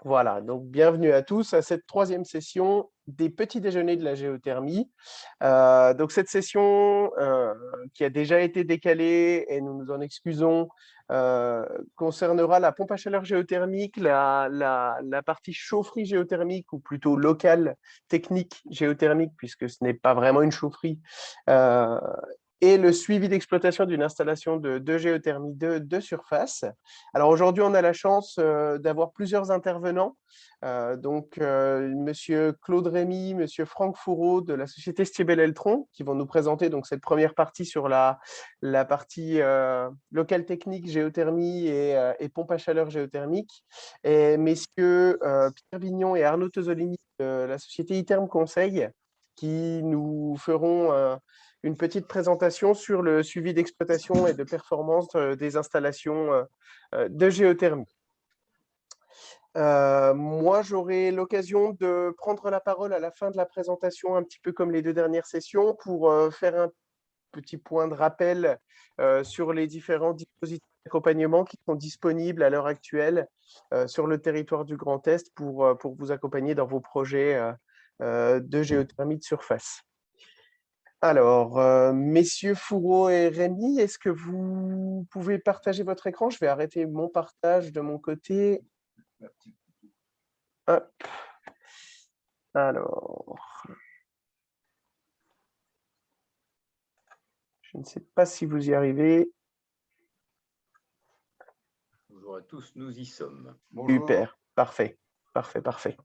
Voilà, donc bienvenue à tous à cette troisième session des petits déjeuners de la géothermie. Donc cette session qui a déjà été décalée et nous nous en excusons, concernera la pompe à chaleur géothermique, la partie chaufferie géothermique ou plutôt locale technique géothermique puisque ce n'est pas vraiment une chaufferie, euh, et le suivi d'exploitation d'une installation de géothermie de surface. Alors aujourd'hui, on a la chance d'avoir plusieurs intervenants. Monsieur Claude Rémy, Monsieur Franck Fourreau de la société Stiebel Eltron, qui vont nous présenter donc cette première partie sur la partie locale technique, géothermie et pompe à chaleur géothermique. Et messieurs Pierre Vignon et Arnaud Tosolini de la société Iterm Conseil, qui nous feront une petite présentation sur le suivi d'exploitation et de performance des installations de géothermie. Moi, j'aurai l'occasion de prendre la parole à la fin de la présentation, un petit peu comme les deux dernières sessions, pour faire un petit point de rappel sur les différents dispositifs d'accompagnement qui sont disponibles à l'heure actuelle sur le territoire du Grand Est pour vous accompagner dans vos projets de géothermie de surface. Alors, messieurs Fourreau et Rémy, est-ce que vous pouvez partager votre écran? Je vais arrêter mon partage de mon côté. Hop. Alors, je ne sais pas si vous y arrivez. Bonjour à tous, nous y sommes. Super, parfait, parfait, parfait.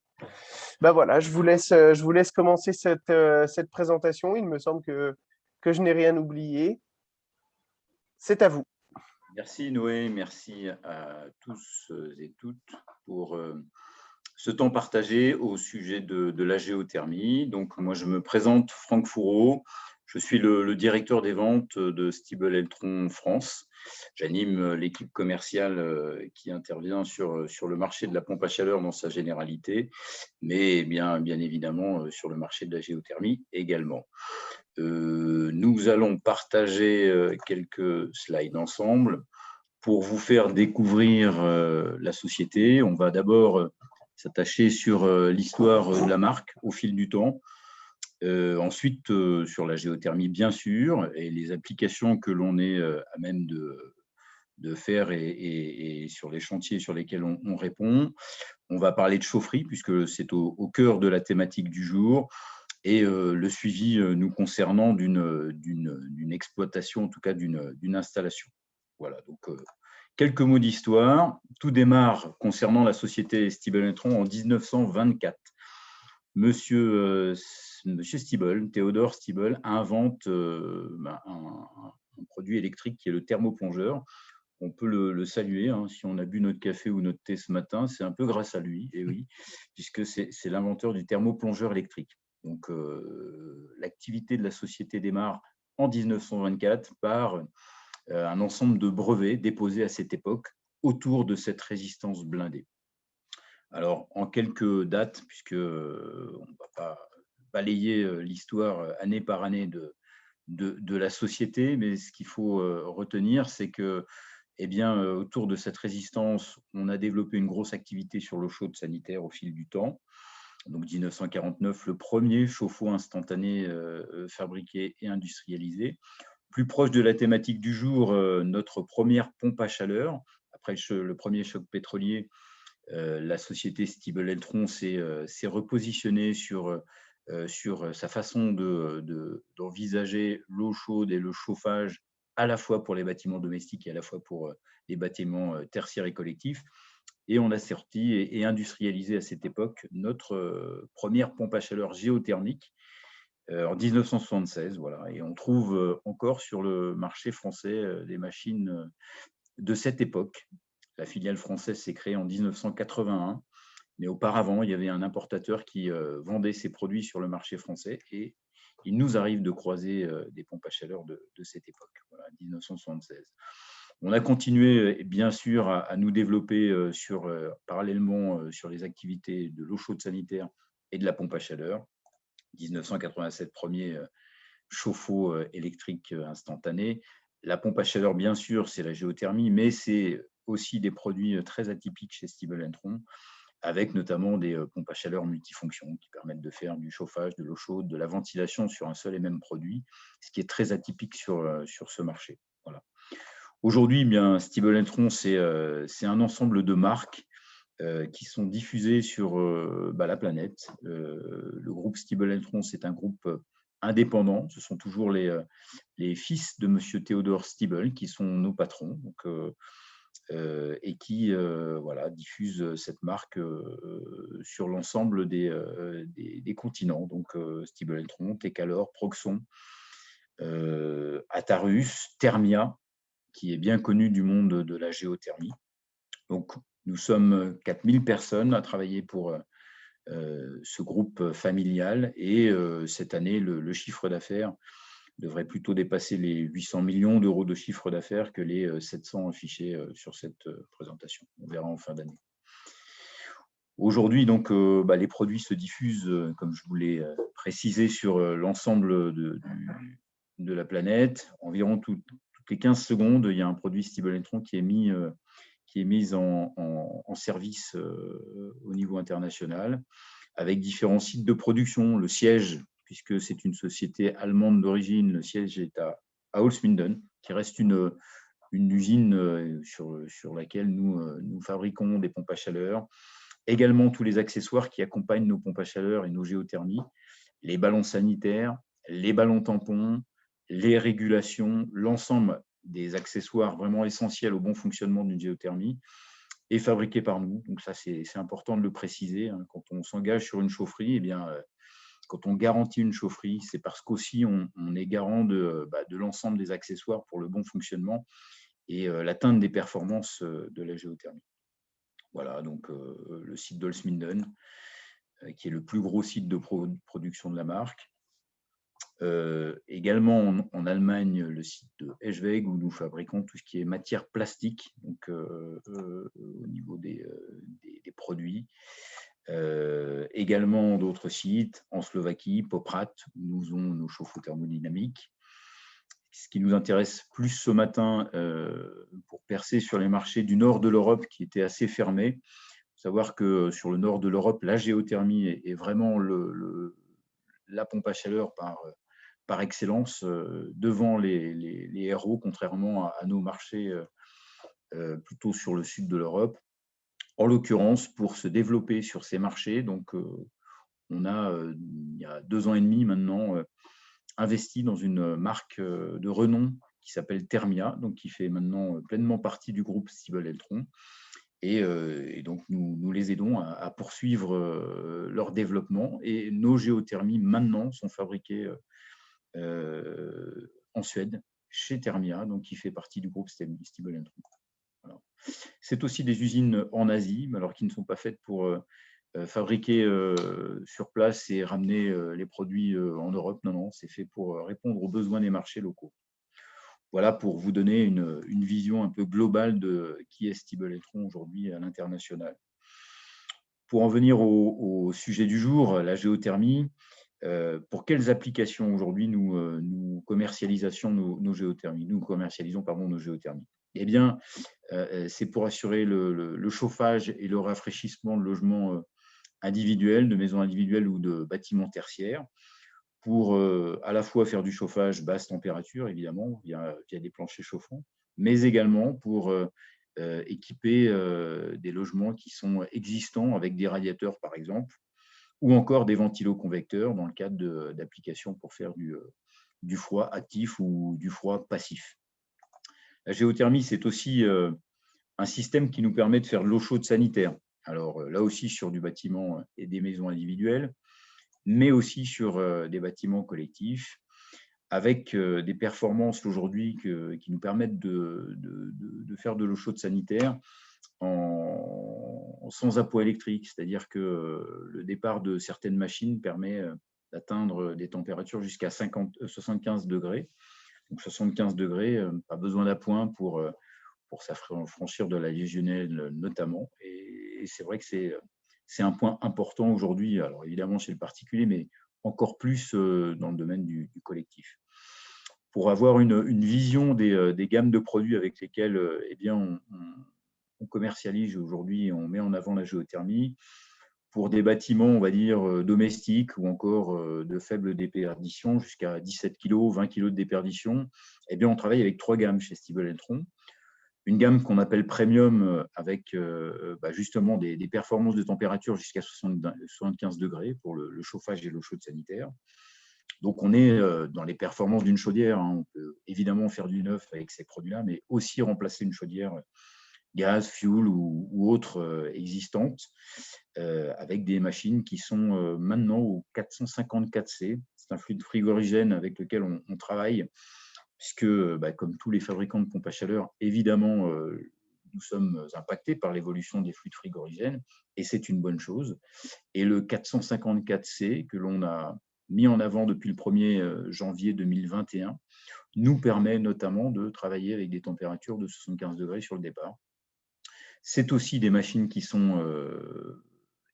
Ben voilà, je vous laisse commencer cette présentation. Il me semble que je n'ai rien oublié. C'est à vous. Merci Noé, merci à tous et toutes pour ce temps partagé au sujet de la géothermie. Donc moi je me présente Franck Fourreau, je suis le directeur des ventes de Stiebel Eltron France. J'anime l'équipe commerciale qui intervient sur le marché de la pompe à chaleur dans sa généralité, mais bien évidemment sur le marché de la géothermie également. Nous allons partager quelques slides ensemble pour vous faire découvrir la société. On va d'abord s'attacher sur l'histoire de la marque au fil du temps. Ensuite, sur la géothermie, bien sûr, et les applications que l'on est à même de faire et sur les chantiers sur lesquels on répond. On va parler de chaufferie, puisque c'est au cœur de la thématique du jour, et le suivi nous concernant d'une exploitation, en tout cas d'une installation. Voilà, donc quelques mots d'histoire. Tout démarre concernant la société Stiebel Eltron en 1924. Monsieur Stiebel, Théodore Stiebel, invente un produit électrique qui est le thermoplongeur. On peut le saluer, hein, si on a bu notre café ou notre thé ce matin, c'est un peu grâce à lui, et oui, puisque c'est l'inventeur du thermoplongeur électrique. Donc l'activité de la société démarre en 1924 par un ensemble de brevets déposés à cette époque autour de cette résistance blindée. Alors, en quelques dates, puisque on ne va pas balayer l'histoire année par année de la société, mais ce qu'il faut retenir, c'est que autour de cette résistance, on a développé une grosse activité sur l'eau chaude sanitaire au fil du temps. Donc 1949, le premier chauffe-eau instantané fabriqué et industrialisé. Plus proche de la thématique du jour, notre première pompe à chaleur. Après le premier choc pétrolier, la société Stiebel Eltron s'est repositionnée sur sa façon d'envisager l'eau chaude et le chauffage à la fois pour les bâtiments domestiques et à la fois pour les bâtiments tertiaires et collectifs. Et on a sorti et industrialisé à cette époque notre première pompe à chaleur géothermique en 1976. Voilà. Et on trouve encore sur le marché français des machines de cette époque. La filiale française s'est créée en 1981, mais auparavant, il y avait un importateur qui vendait ses produits sur le marché français et il nous arrive de croiser des pompes à chaleur de cette époque, voilà, 1976. On a continué, bien sûr, à nous développer parallèlement sur les activités de l'eau chaude sanitaire et de la pompe à chaleur. 1987, premier chauffe-eau électrique instantané. La pompe à chaleur, bien sûr, c'est la géothermie, mais c'est aussi des produits très atypiques chez Stiebel Eltron, avec notamment des pompes à chaleur multifonctions qui permettent de faire du chauffage, de l'eau chaude, de la ventilation sur un seul et même produit, ce qui est très atypique sur ce marché. Voilà. Aujourd'hui, eh bien, Stiebel Eltron, c'est un ensemble de marques qui sont diffusées sur la planète. Le groupe Stiebel Eltron, c'est un groupe indépendant. Ce sont toujours les fils de Monsieur Theodore Stiebel qui sont nos patrons. Donc, et qui voilà, diffusent cette marque sur l'ensemble des continents. Donc, Stiebel Eltron, Tecalor, Proxon, Atarus, Thermia, qui est bien connu du monde de la géothermie. Donc, nous sommes 4000 personnes à travailler pour ce groupe familial et cette année, le chiffre d'affaires devrait plutôt dépasser les 800 millions d'euros de chiffre d'affaires que les 700 affichés sur cette présentation. On verra en fin d'année. Aujourd'hui, donc, les produits se diffusent, comme je vous l'ai précisé, sur l'ensemble de la planète. Environ toutes les 15 secondes, il y a un produit Stiebel Eltron qui est mis en service au niveau international, avec différents sites de production. Le siège, puisque c'est une société allemande d'origine, le siège est à Holzminden, qui reste une usine sur laquelle nous fabriquons des pompes à chaleur. Également tous les accessoires qui accompagnent nos pompes à chaleur et nos géothermies, les ballons sanitaires, les ballons tampons, les régulations, l'ensemble des accessoires vraiment essentiels au bon fonctionnement d'une géothermie est fabriqué par nous. Donc ça, c'est important de le préciser. Quand on s'engage sur une chaufferie, eh bien, quand on garantit une chaufferie, c'est parce qu'aussi on est garant de l'ensemble des accessoires pour le bon fonctionnement et l'atteinte des performances de la géothermie. Voilà, donc le site d'Holzminden, qui est le plus gros site de production de la marque. Également en Allemagne, le site de Eschwege, où nous fabriquons tout ce qui est matière plastique, donc au niveau des produits. Également d'autres sites, en Slovaquie, Poprad, où nous avons nos chauffe-eau thermodynamiques. Ce qui nous intéresse plus ce matin pour percer sur les marchés du nord de l'Europe qui étaient assez fermés. Il faut savoir que sur le nord de l'Europe, la géothermie est vraiment la pompe à chaleur par excellence devant les RO, contrairement à nos marchés plutôt sur le sud de l'Europe. En l'occurrence, pour se développer sur ces marchés, donc on a, il y a 2 ans et demi maintenant, investi dans une marque de renom qui s'appelle Thermia, donc qui fait maintenant pleinement partie du groupe Stiebel Eltron. Et donc, nous les aidons à poursuivre leur développement. Et nos géothermies, maintenant, sont fabriquées en Suède, chez Thermia, donc qui fait partie du groupe Stiebel Eltron. Voilà. C'est aussi des usines en Asie, alors qui ne sont pas faites pour fabriquer sur place et ramener les produits en Europe. Non, non, c'est fait pour répondre aux besoins des marchés locaux. Voilà pour vous donner une vision un peu globale de qui est Stiebel Eltron aujourd'hui à l'international. Pour en venir au sujet du jour, la géothermie, pour quelles applications aujourd'hui nous commercialisons nos géothermies? Nous commercialisons nos géothermies. Eh bien, c'est pour assurer le chauffage et le rafraîchissement de logements individuels, de maisons individuelles ou de bâtiments tertiaires, pour à la fois faire du chauffage basse température, évidemment, via des planchers chauffants, mais également pour équiper des logements qui sont existants avec des radiateurs, par exemple, ou encore des ventiloconvecteurs dans le cadre d'applications pour faire du froid actif ou du froid passif. La géothermie, c'est aussi un système qui nous permet de faire de l'eau chaude sanitaire. Alors là aussi sur du bâtiment et des maisons individuelles, mais aussi sur des bâtiments collectifs, avec des performances aujourd'hui qui nous permettent de faire de l'eau chaude sanitaire sans apport électrique, c'est-à-dire que le départ de certaines machines permet d'atteindre des températures jusqu'à 75 degrés. Donc 75 degrés, pas besoin d'appoint pour s'affranchir de la légionnelle notamment. Et c'est vrai que c'est un point important aujourd'hui, alors évidemment chez le particulier, mais encore plus dans le domaine du collectif. Pour avoir une vision des gammes de produits avec lesquelles eh bien, on commercialise aujourd'hui, on met en avant la géothermie pour des bâtiments, on va dire, domestiques ou encore de faible déperdition, jusqu'à 17 kg, 20 kg de déperdition. Eh bien, on travaille avec 3 gammes chez Stiebel Eltron. Une gamme qu'on appelle premium avec justement des performances de température jusqu'à 75 degrés pour le chauffage et l'eau chaude sanitaire. Donc, on est dans les performances d'une chaudière. On peut évidemment faire du neuf avec ces produits-là, mais aussi remplacer une chaudière gaz, fuel ou autre existante avec des machines qui sont maintenant au 454C. C'est un fluide frigorigène avec lequel on travaille, puisque, comme tous les fabricants de pompes à chaleur, évidemment, nous sommes impactés par l'évolution des fluides frigorigènes, et c'est une bonne chose. Et le 454C, que l'on a mis en avant depuis le 1er janvier 2021, nous permet notamment de travailler avec des températures de 75 degrés sur le départ. C'est aussi des machines qui sont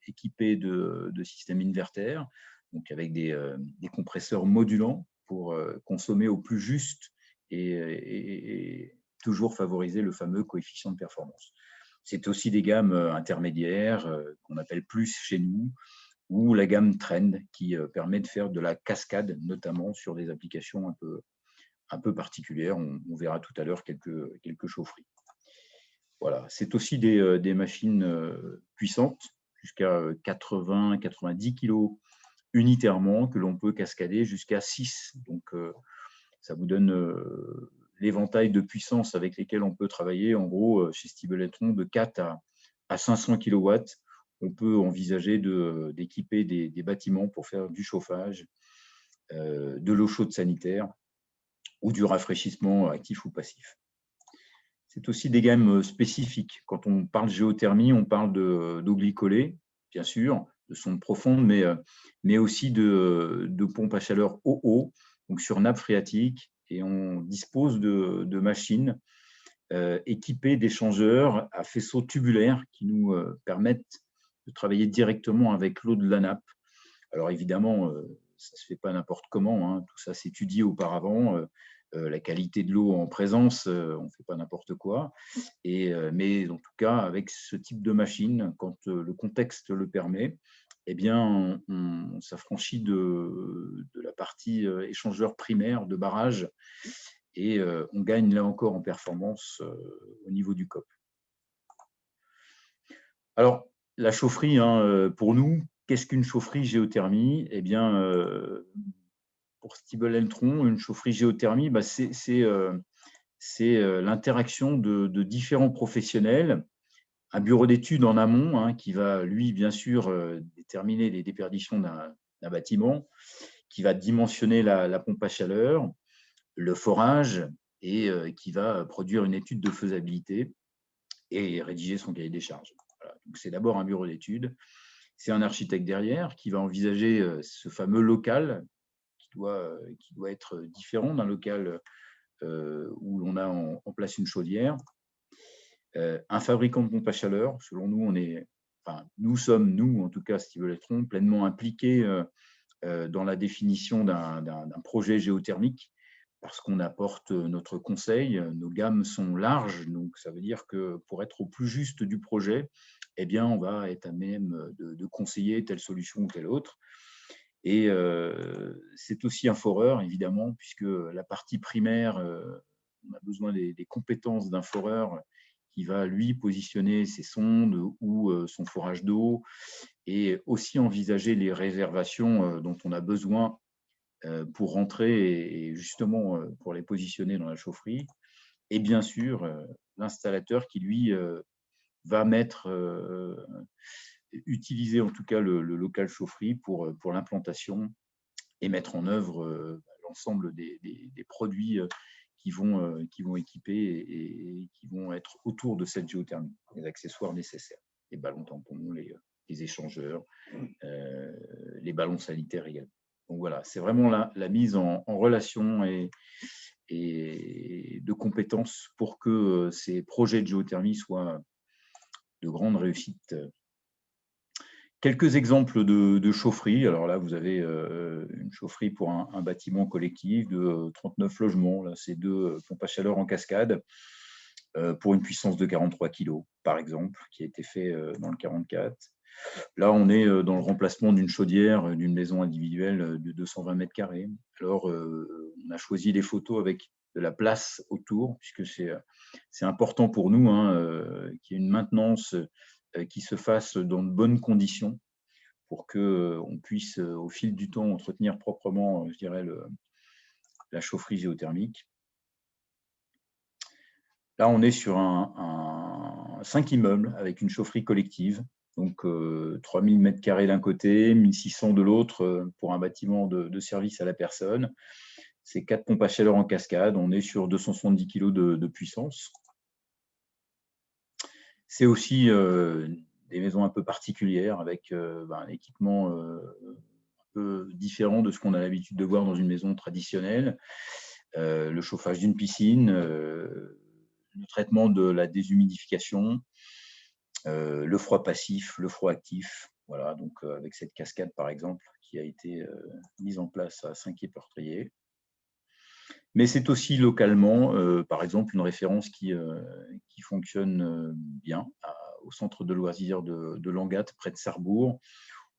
équipées de systèmes inverters, donc avec des compresseurs modulants pour consommer au plus juste et toujours favoriser le fameux coefficient de performance. C'est aussi des gammes intermédiaires qu'on appelle plus chez nous, ou la gamme Trend qui permet de faire de la cascade, notamment sur des applications un peu particulières. On verra tout à l'heure quelques chaufferies. Voilà. C'est aussi des machines puissantes, jusqu'à 80-90 kg unitairement, que l'on peut cascader jusqu'à 6. Donc, ça vous donne l'éventail de puissance avec lesquels on peut travailler. En gros, chez Stiebel Eltron, de 4 à 500 kW, on peut envisager d'équiper des bâtiments pour faire du chauffage, de l'eau chaude sanitaire ou du rafraîchissement actif ou passif. C'est aussi des gammes spécifiques. Quand on parle géothermie, on parle d'eau glycolée, bien sûr, de sonde profonde, mais aussi de pompes à chaleur OO, donc sur nappe phréatique. Et on dispose de machines équipées d'échangeurs à faisceaux tubulaires qui nous permettent de travailler directement avec l'eau de la nappe. Alors évidemment, ça ne se fait pas n'importe comment, hein. Tout ça s'étudie auparavant. La qualité de l'eau en présence, on ne fait pas n'importe quoi. Mais en tout cas, avec ce type de machine, quand le contexte le permet, eh bien, on s'affranchit de la partie échangeur primaire de barrage, et on gagne là encore en performance au niveau du COP. Alors, la chaufferie, pour nous, qu'est-ce qu'une chaufferie géothermie? Eh bien, pour Stiebel Eltron, une chaufferie géothermie, c'est l'interaction de différents professionnels, un bureau d'études en amont qui va, lui, bien sûr, déterminer les déperditions d'un bâtiment, qui va dimensionner la pompe à chaleur, le forage, et qui va produire une étude de faisabilité et rédiger son cahier des charges. Voilà. Donc, c'est d'abord un bureau d'études. C'est un architecte derrière qui va envisager ce fameux local qui doit être différent d'un local où l'on a en place une chaudière. Un fabricant de pompes à chaleur, selon nous, nous sommes, en tout cas, Stiebel Eltron, pleinement impliqués dans la définition d'un projet géothermique, parce qu'on apporte notre conseil. Nos gammes sont larges, donc ça veut dire que pour être au plus juste du projet, eh bien, on va être à même de conseiller telle solution ou telle autre. Et c'est aussi un foreur, évidemment, puisque la partie primaire, on a besoin des compétences d'un foreur qui va, lui, positionner ses sondes ou son forage d'eau, et aussi envisager les réservations dont on a besoin pour rentrer et justement pour les positionner dans la chaufferie. Et bien sûr, l'installateur qui, lui, va utiliser en tout cas le local chaufferie pour l'implantation et mettre en œuvre l'ensemble des produits qui vont équiper et qui vont être autour de cette géothermie, les accessoires nécessaires, les ballons tampons, les échangeurs, les ballons sanitaires également. Donc voilà, c'est vraiment la mise en relation et de compétences pour que ces projets de géothermie soient de grande réussite. Quelques exemples de chaufferie. Alors là, vous avez une chaufferie pour un bâtiment collectif de 39 logements. Là, c'est 2 pompes à chaleur en cascade pour une puissance de 43 kg, par exemple, qui a été fait dans le 44. Là, on est dans le remplacement d'une chaudière d'une maison individuelle de 220 mètres carrés. Alors, on a choisi les photos avec de la place autour, puisque c'est important pour nous qu'il y ait une maintenance qui se fasse dans de bonnes conditions pour qu'on puisse, au fil du temps, entretenir proprement, je dirais, la chaufferie géothermique. Là, on est sur 5 immeubles avec une chaufferie collective. Donc, 3000 mètres carrés d'un côté, 1600 de l'autre pour un bâtiment de service à la personne. C'est 4 pompes à chaleur en cascade. On est sur 270 kg de puissance. C'est aussi des maisons un peu particulières avec un équipement un peu différent de ce qu'on a l'habitude de voir dans une maison traditionnelle. Le chauffage d'une piscine, le traitement de la déshumidification, le froid passif, le froid actif. Voilà, donc avec cette cascade, par exemple, qui a été mise en place à Saint-Quay-Portrier. Mais c'est aussi localement, par exemple, une référence qui fonctionne bien au centre de loisirs de Langat, près de Sarrebourg,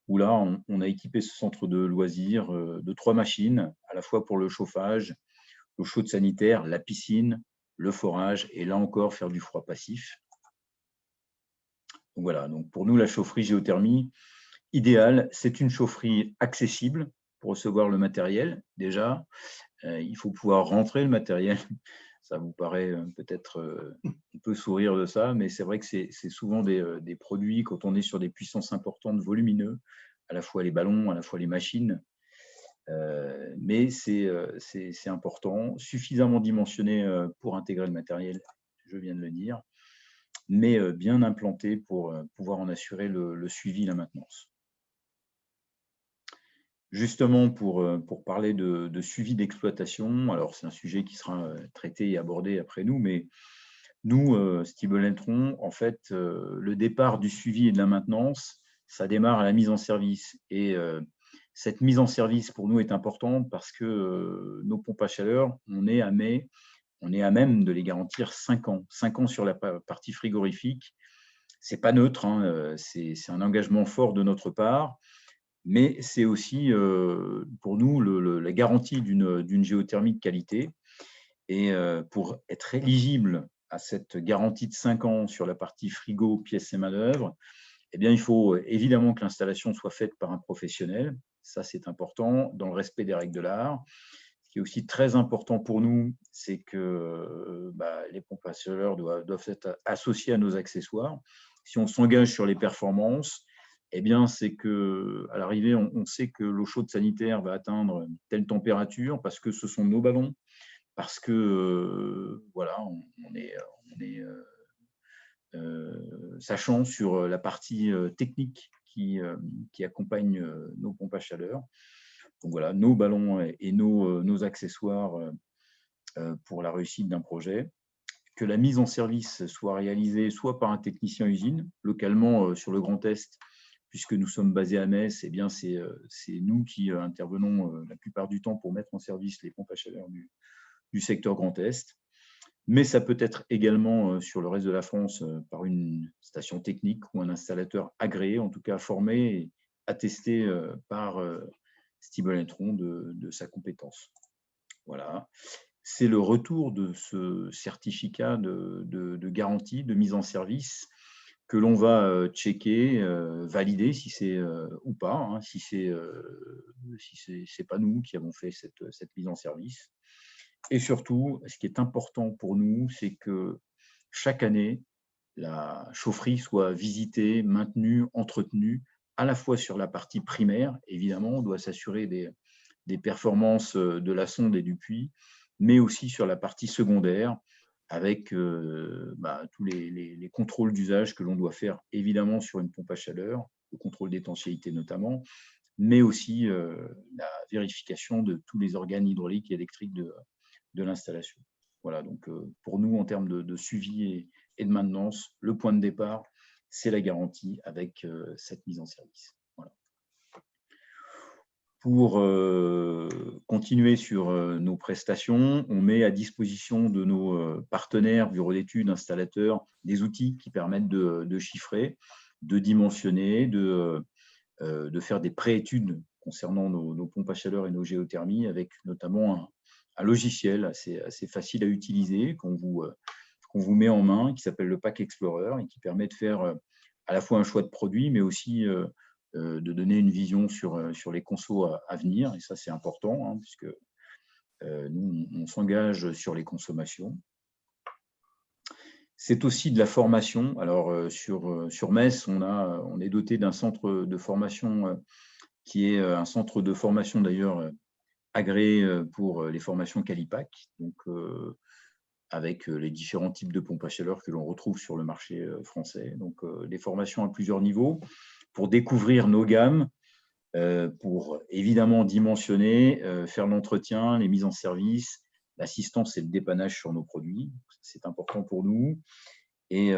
où là, on a équipé ce centre de loisirs de 3 machines, à la fois pour le chauffage, l'eau chaude sanitaire, la piscine, le forage, et là encore, faire du froid passif. Donc voilà, donc pour nous, la chaufferie géothermie idéale, c'est une chaufferie accessible pour recevoir le matériel, déjà. Il faut pouvoir rentrer le matériel. Ça vous paraît peut-être, on peut sourire de ça, mais c'est vrai que c'est souvent des produits, quand on est sur des puissances importantes, volumineux, à la fois les ballons, à la fois les machines. Mais c'est important, suffisamment dimensionné pour intégrer le matériel, je viens de le dire, mais bien implanté pour pouvoir en assurer le suivi et la maintenance. Justement, pour parler de suivi d'exploitation, alors c'est un sujet qui sera traité et abordé après nous, mais nous, Stiebel-Entron, en fait, le départ du suivi et de la maintenance, ça démarre à la mise en service. Et cette mise en service, pour nous, est importante parce que nos pompes à chaleur, on est à même de les garantir 5 ans. 5 ans sur la partie frigorifique. Ce n'est pas neutre, c'est un engagement fort de notre part. Mais c'est aussi pour nous la garantie d'une géothermie de qualité. Et pour être éligible à cette garantie de 5 ans sur la partie frigo, pièces et manœuvres, eh bien, il faut évidemment que l'installation soit faite par un professionnel. Ça, c'est important, dans le respect des règles de l'art. Ce qui est aussi très important pour nous, c'est que les pompes à chaleur doivent être associées à nos accessoires. Si on s'engage sur les performances, eh bien, c'est qu'à l'arrivée, on sait que l'eau chaude sanitaire va atteindre telle température parce que ce sont nos ballons, parce que voilà, on est sachant sur la partie technique qui accompagne nos pompes à chaleur. Donc voilà, nos ballons et nos accessoires pour la réussite d'un projet. Que la mise en service soit réalisée soit par un technicien usine, localement sur le Grand Est, puisque nous sommes basés à Metz, eh bien c'est nous qui intervenons la plupart du temps pour mettre en service les pompes à chaleur du secteur Grand Est. Mais ça peut être également sur le reste de la France par une station technique ou un installateur agréé, en tout cas formé et attesté par Stiebel-Entron de sa compétence. Voilà. C'est le retour de ce certificat de garantie, de mise en service, que l'on va checker, valider si c'est ou pas, si c'est pas nous qui avons fait cette mise en service. Et surtout, ce qui est important pour nous, c'est que chaque année, la chaufferie soit visitée, maintenue, entretenue, à la fois sur la partie primaire, évidemment, on doit s'assurer des performances de la sonde et du puits, mais aussi sur la partie secondaire, avec tous les contrôles d'usage que l'on doit faire, évidemment, sur une pompe à chaleur, le contrôle d'étanchéité notamment, mais aussi la vérification de tous les organes hydrauliques et électriques de l'installation. Voilà, donc pour nous, en termes de suivi et de maintenance, le point de départ, c'est la garantie avec cette mise en service. Voilà. Pour continuer sur nos prestations, on met à disposition de nos partenaires, bureaux d'études, installateurs, des outils qui permettent de chiffrer, de dimensionner, de faire des pré-études concernant nos pompes à chaleur et nos géothermies, avec notamment un logiciel assez facile à utiliser qu'on vous met en main, qui s'appelle le Pack Explorer et qui permet de faire à la fois un choix de produit, mais aussi de donner une vision sur les consos à venir. Et ça, c'est important, hein, puisque nous, on s'engage sur les consommations. C'est aussi de la formation. Alors, sur Metz, on est doté d'un centre de formation qui est un centre de formation d'ailleurs agréé pour les formations Calipac, donc avec les différents types de pompes à chaleur que l'on retrouve sur le marché français. Donc, des formations à plusieurs niveaux pour découvrir nos gammes, pour évidemment dimensionner, faire l'entretien, les mises en service, l'assistance et le dépannage sur nos produits. C'est important pour nous. Et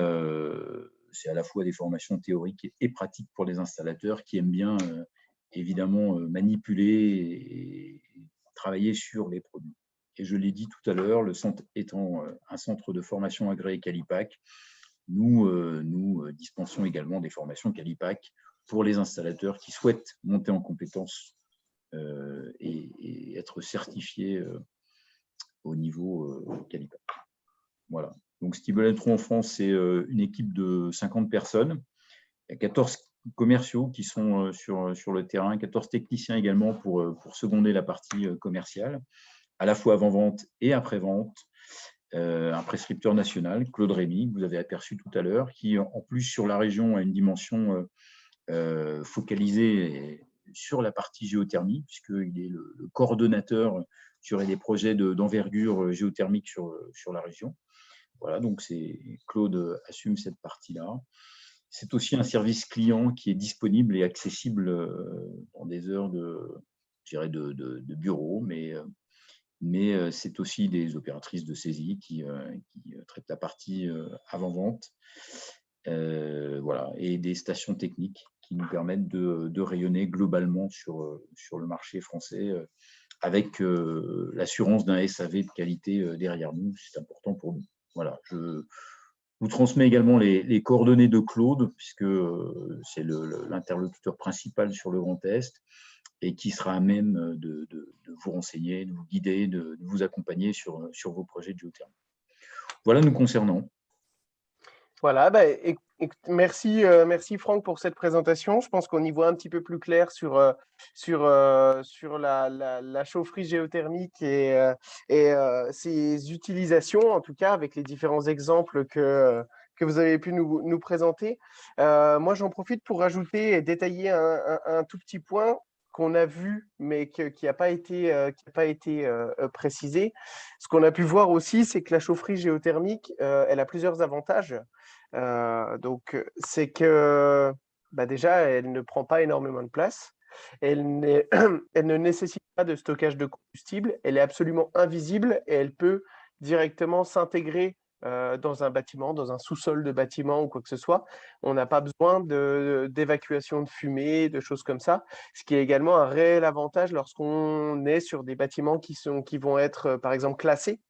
c'est à la fois des formations théoriques et pratiques pour les installateurs qui aiment bien évidemment manipuler et travailler sur les produits. Et je l'ai dit tout à l'heure, le centre étant un centre de formation agréé Calipac, nous dispensons également des formations Calipac pour les installateurs qui souhaitent monter en compétences et être certifiés au niveau Calipac. Voilà. Donc, Stiebel Electro en France, c'est une équipe de 50 personnes. Il y a 14 commerciaux qui sont sur le terrain, 14 techniciens également pour seconder la partie commerciale, à la fois avant-vente et après-vente. Un prescripteur national, Claude Rémy, que vous avez aperçu tout à l'heure, qui, en plus, sur la région, a une dimension focalisée sur la partie géothermie, puisqu'il est le coordonnateur sur des projets d'envergure géothermique sur la région. Voilà, donc Claude assume cette partie-là. C'est aussi un service client qui est disponible et accessible dans des heures de bureau, mais c'est aussi des opératrices de saisie qui traitent la partie avant-vente, voilà, et des stations techniques qui nous permettent de rayonner globalement sur le marché français avec l'assurance d'un SAV de qualité derrière nous. C'est important pour nous. Voilà, je vous transmets également les coordonnées de Claude, puisque c'est l'interlocuteur principal sur le Grand Est et qui sera à même de vous renseigner, de vous guider, de vous accompagner sur vos projets de géothermie. Voilà nous concernant. Voilà, merci, merci Franck pour cette présentation. Je pense qu'on y voit un petit peu plus clair sur la chaufferie géothermique et ses utilisations, en tout cas avec les différents exemples que vous avez pu nous présenter. Moi, j'en profite pour rajouter et détailler un tout petit point qu'on a vu, mais qui n'a pas été précisé. Ce qu'on a pu voir aussi, c'est que la chaufferie géothermique, elle a plusieurs avantages. Donc, c'est que déjà, elle ne prend pas énormément de place. Elle ne nécessite pas de stockage de combustible. Elle est absolument invisible et elle peut directement s'intégrer dans un bâtiment, dans un sous-sol de bâtiment ou quoi que ce soit. On n'a pas besoin d'évacuation de fumée, de choses comme ça, ce qui est également un réel avantage lorsqu'on est sur des bâtiments qui vont être, par exemple, classés.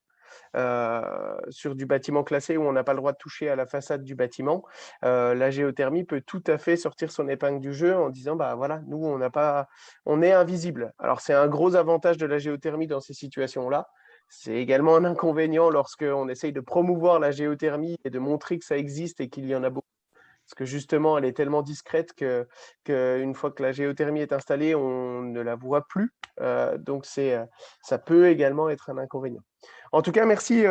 Sur du bâtiment classé où on n'a pas le droit de toucher à la façade du bâtiment, la géothermie peut tout à fait sortir son épingle du jeu en disant voilà, nous on est invisible. Alors c'est un gros avantage de la géothermie dans ces situations-là. C'est également un inconvénient lorsqu'on essaye de promouvoir la géothermie et de montrer que ça existe et qu'il y en a beaucoup. Parce que justement, elle est tellement discrète qu'une fois que la géothermie est installée, on ne la voit plus. Donc, ça peut également être un inconvénient. En tout cas, merci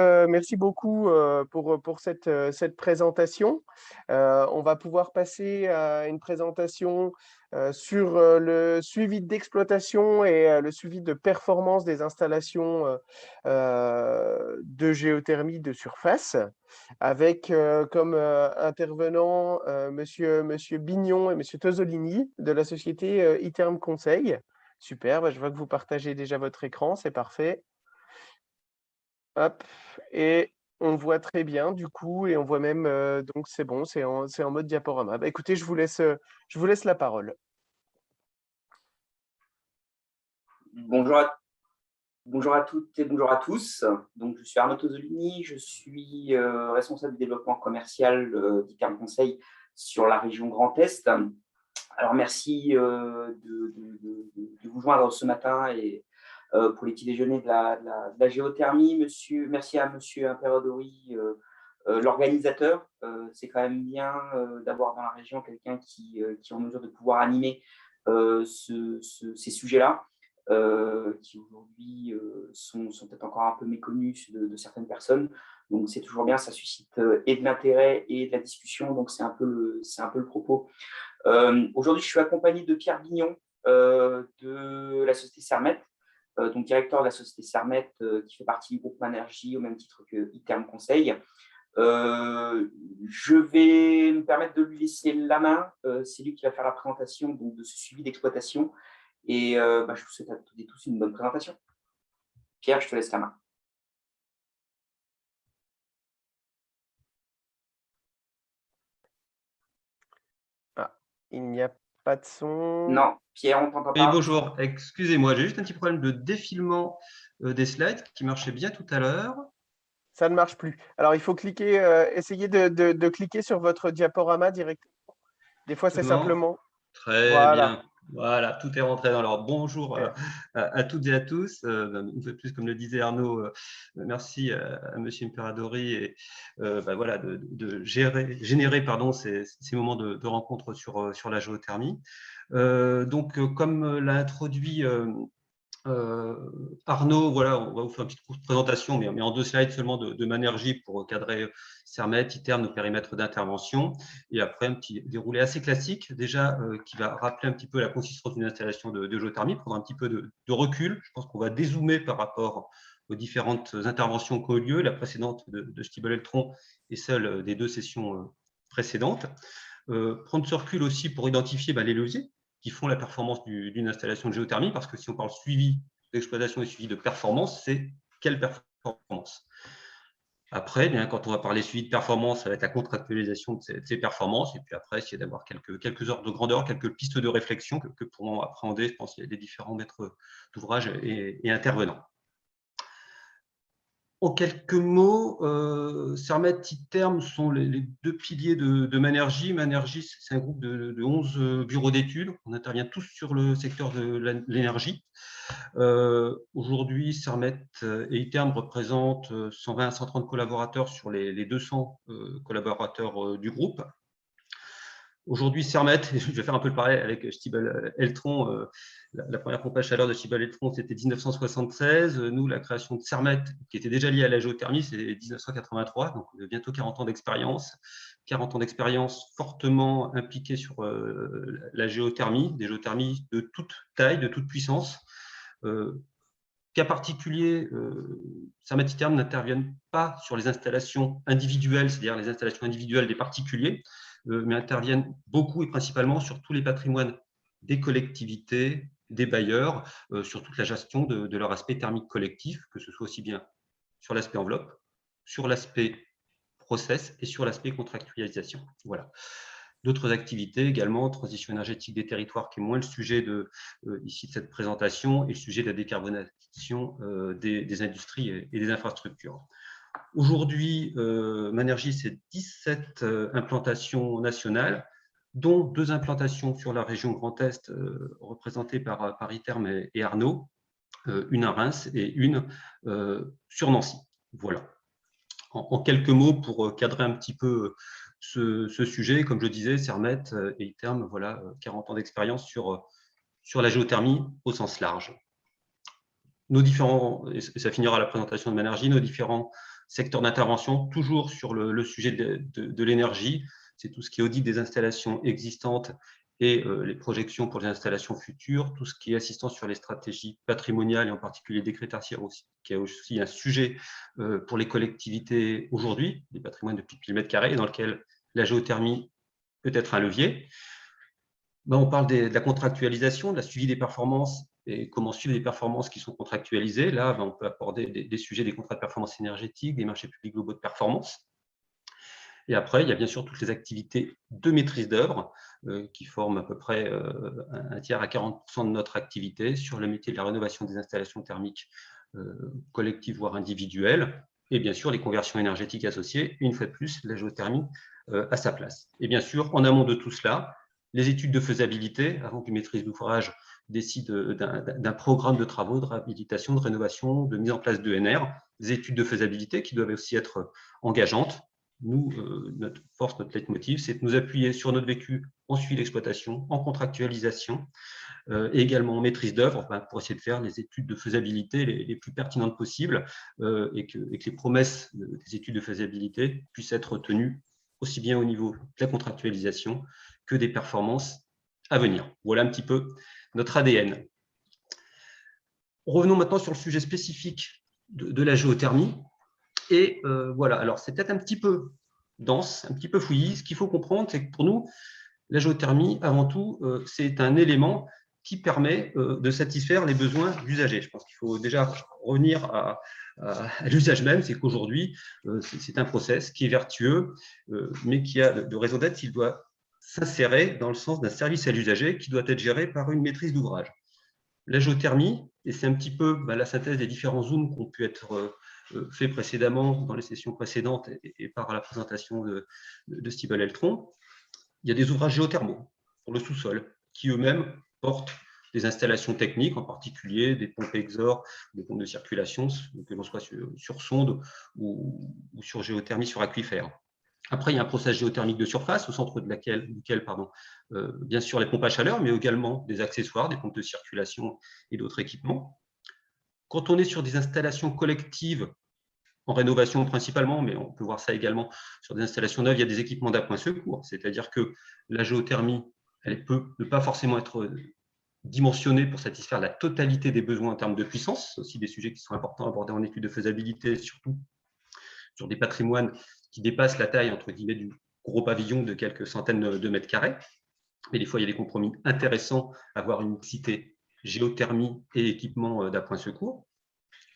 beaucoup pour cette présentation. On va pouvoir passer à une présentation sur le suivi d'exploitation et le suivi de performance des installations de géothermie de surface, avec comme intervenants monsieur Bignon et monsieur Tosolini de la société Iterm Conseil. Super, je vois que vous partagez déjà votre écran, c'est parfait. Hop, et on voit très bien du coup, et on voit même, donc c'est bon, c'est en mode diaporama. Écoutez, je vous laisse la parole. Bonjour à toutes et bonjour à tous. Donc, je suis Arnaud Tosolini, je suis responsable du développement commercial d'Iterm Conseil sur la région Grand Est. Alors, merci de vous joindre ce matin et pour les petits déjeuners de la géothermie. Merci à Monsieur Imperadori, l'organisateur. C'est quand même bien d'avoir dans la région quelqu'un qui est en mesure de pouvoir animer ces sujets-là. Qui aujourd'hui sont peut-être encore un peu méconnus de certaines personnes. Donc, c'est toujours bien, ça suscite et de l'intérêt et de la discussion. Donc, c'est un peu le propos. Aujourd'hui, je suis accompagné de Pierre Bignon de la société Sermet, donc directeur de la société Sermet qui fait partie du groupe Manergie au même titre que Iterm Conseil. Je vais me permettre de lui laisser la main. C'est lui qui va faire la présentation donc, de ce suivi d'exploitation. Et je vous souhaite à toutes et tous une bonne présentation. Pierre, je te laisse la main. Ah, il n'y a pas de son. Non, Pierre, on ne t'entend pas. Bonjour, excusez-moi, j'ai juste un petit problème de défilement des slides qui marchait bien tout à l'heure. Ça ne marche plus. Alors, il faut cliquer, essayer de cliquer sur votre diaporama directement. Des fois, c'est simplement… Très bien. Voilà, tout est rentré dans l'ordre. Bonjour à toutes et à tous. Une fois de plus, comme le disait Arnaud, merci à Monsieur Imperadori et voilà, de générer ces moments de rencontre sur la géothermie. Donc, comme l'a introduit Arnaud, voilà, on va vous faire une petite présentation, mais en 2 slides seulement de Manergie pour cadrer Sermet, Iterm, nos périmètres d'intervention. Et après, un petit déroulé assez classique, déjà, qui va rappeler un petit peu la consistance d'une installation de géothermie, prendre un petit peu de recul. Je pense qu'on va dézoomer par rapport aux différentes interventions qui ont eu lieu, la précédente de Stiebel-Eltron et celle des 2 sessions précédentes. Prendre ce recul aussi pour identifier les leviers qui font la performance d'une installation de géothermie, parce que si on parle suivi d'exploitation et suivi de performance, c'est quelle performance? Après, bien, quand on va parler suivi de performance, ça va être la contractualisation de ces performances, et puis après, essayer d'avoir quelques ordres de grandeur, quelques pistes de réflexion que pourront appréhender, je pense, les différents maîtres d'ouvrage et intervenants. En quelques mots, Sermet, Iterm sont les 2 piliers de Manergie. Manergie, c'est un groupe de 11 bureaux d'études. On intervient tous sur le secteur de l'énergie. Aujourd'hui, Sermet et Iterm représentent 120 à 130 collaborateurs sur les 200 collaborateurs du groupe. Aujourd'hui, Sermet, je vais faire un peu le parallèle avec Stiebel-Eltron. La première pompe à chaleur de Stiebel-Eltron, c'était 1976. Nous, la création de Sermet, qui était déjà liée à la géothermie, c'est 1983, donc bientôt 40 ans d'expérience. 40 ans d'expérience fortement impliquée sur la géothermie, des géothermies de toute taille, de toute puissance. Cas particulier, Sermet Iterm n'interviennent pas sur les installations individuelles, c'est-à-dire les installations individuelles des particuliers, mais interviennent beaucoup et principalement sur tous les patrimoines des collectivités, des bailleurs, sur toute la gestion de leur aspect thermique collectif, que ce soit aussi bien sur l'aspect enveloppe, sur l'aspect process et sur l'aspect contractualisation. Voilà. D'autres activités également, transition énergétique des territoires, qui est moins le sujet ici de cette présentation, et le sujet de la décarbonation des industries et des infrastructures. Aujourd'hui, Manergie, c'est 17 implantations nationales, dont 2 implantations sur la région Grand Est, représentées par Iterm et Arnaud, une à Reims et une sur Nancy. Voilà. En quelques mots, pour cadrer un petit peu ce sujet, comme je disais, Sermet et Iterm, voilà, 40 ans d'expérience sur la géothermie au sens large. Nos différents, et ça finira la présentation de Manergie, nos différents secteurs d'intervention, toujours sur le sujet de l'énergie, c'est tout ce qui est audit des installations existantes et les projections pour les installations futures, tout ce qui est assistance sur les stratégies patrimoniales et en particulier des critères aussi, qui est aussi un sujet pour les collectivités aujourd'hui, des patrimoines de plus de 1000 m², et dans lequel la géothermie peut être un levier. On parle de la contractualisation, de la suivi des performances et comment suivre les performances qui sont contractualisées. Là, on peut aborder des sujets des contrats de performance énergétique, des marchés publics globaux de performance. Et après, il y a bien sûr toutes les activités de maîtrise d'œuvre qui forment à peu près un tiers à 40% de notre activité sur le métier de la rénovation des installations thermiques collectives voire individuelles, et bien sûr les conversions énergétiques associées, une fois de plus, la géothermie à sa place. Et bien sûr, en amont de tout cela, les études de faisabilité, avant qu'une maîtrise d'ouvrage décide d'un programme de travaux, de réhabilitation, de rénovation, de mise en place d'ENR, des études de faisabilité qui doivent aussi être engageantes. Nous, notre force, notre leitmotiv, c'est de nous appuyer sur notre vécu en suivi d'exploitation, en contractualisation, et également en maîtrise d'œuvre, pour essayer de faire les études de faisabilité les plus pertinentes possibles et que les promesses des études de faisabilité puissent être tenues aussi bien au niveau de la contractualisation que des performances à venir. Voilà un petit peu notre ADN. Revenons maintenant sur le sujet spécifique de la géothermie. Et voilà, alors c'est peut-être un petit peu dense, un petit peu fouillis. Ce qu'il faut comprendre, c'est que pour nous, la géothermie, avant tout, c'est un élément qui permet de satisfaire les besoins d'usagers. Je pense qu'il faut déjà revenir à l'usage même, c'est qu'aujourd'hui, c'est un process qui est vertueux, mais qui a de raison d'être s'il doit s'insérer dans le sens d'un service à l'usager qui doit être géré par une maîtrise d'ouvrage. La géothermie, et c'est un petit peu la synthèse des différents zooms qui ont pu être faits précédemment dans les sessions précédentes et par la présentation de Stibel Eltron, il y a des ouvrages géothermaux pour le sous-sol qui eux-mêmes portent des installations techniques, en particulier des pompes exor, des pompes de circulation, que l'on soit sur sonde ou sur géothermie sur aquifère. Après, il y a un process géothermique de surface, au centre duquel, bien sûr, les pompes à chaleur, mais également des accessoires, des pompes de circulation et d'autres équipements. Quand on est sur des installations collectives, en rénovation principalement, mais on peut voir ça également sur des installations neuves, il y a des équipements d'appoint secours, c'est-à-dire que la géothermie, elle peut ne pas forcément être dimensionnée pour satisfaire la totalité des besoins en termes de puissance. C'est aussi des sujets qui sont importants à aborder en étude de faisabilité, surtout sur des patrimoines qui dépassent la taille, entre guillemets, du gros pavillon de quelques centaines de mètres carrés. Mais des fois, il y a des compromis intéressants à avoir une mixité géothermie et équipement d'appoint secours.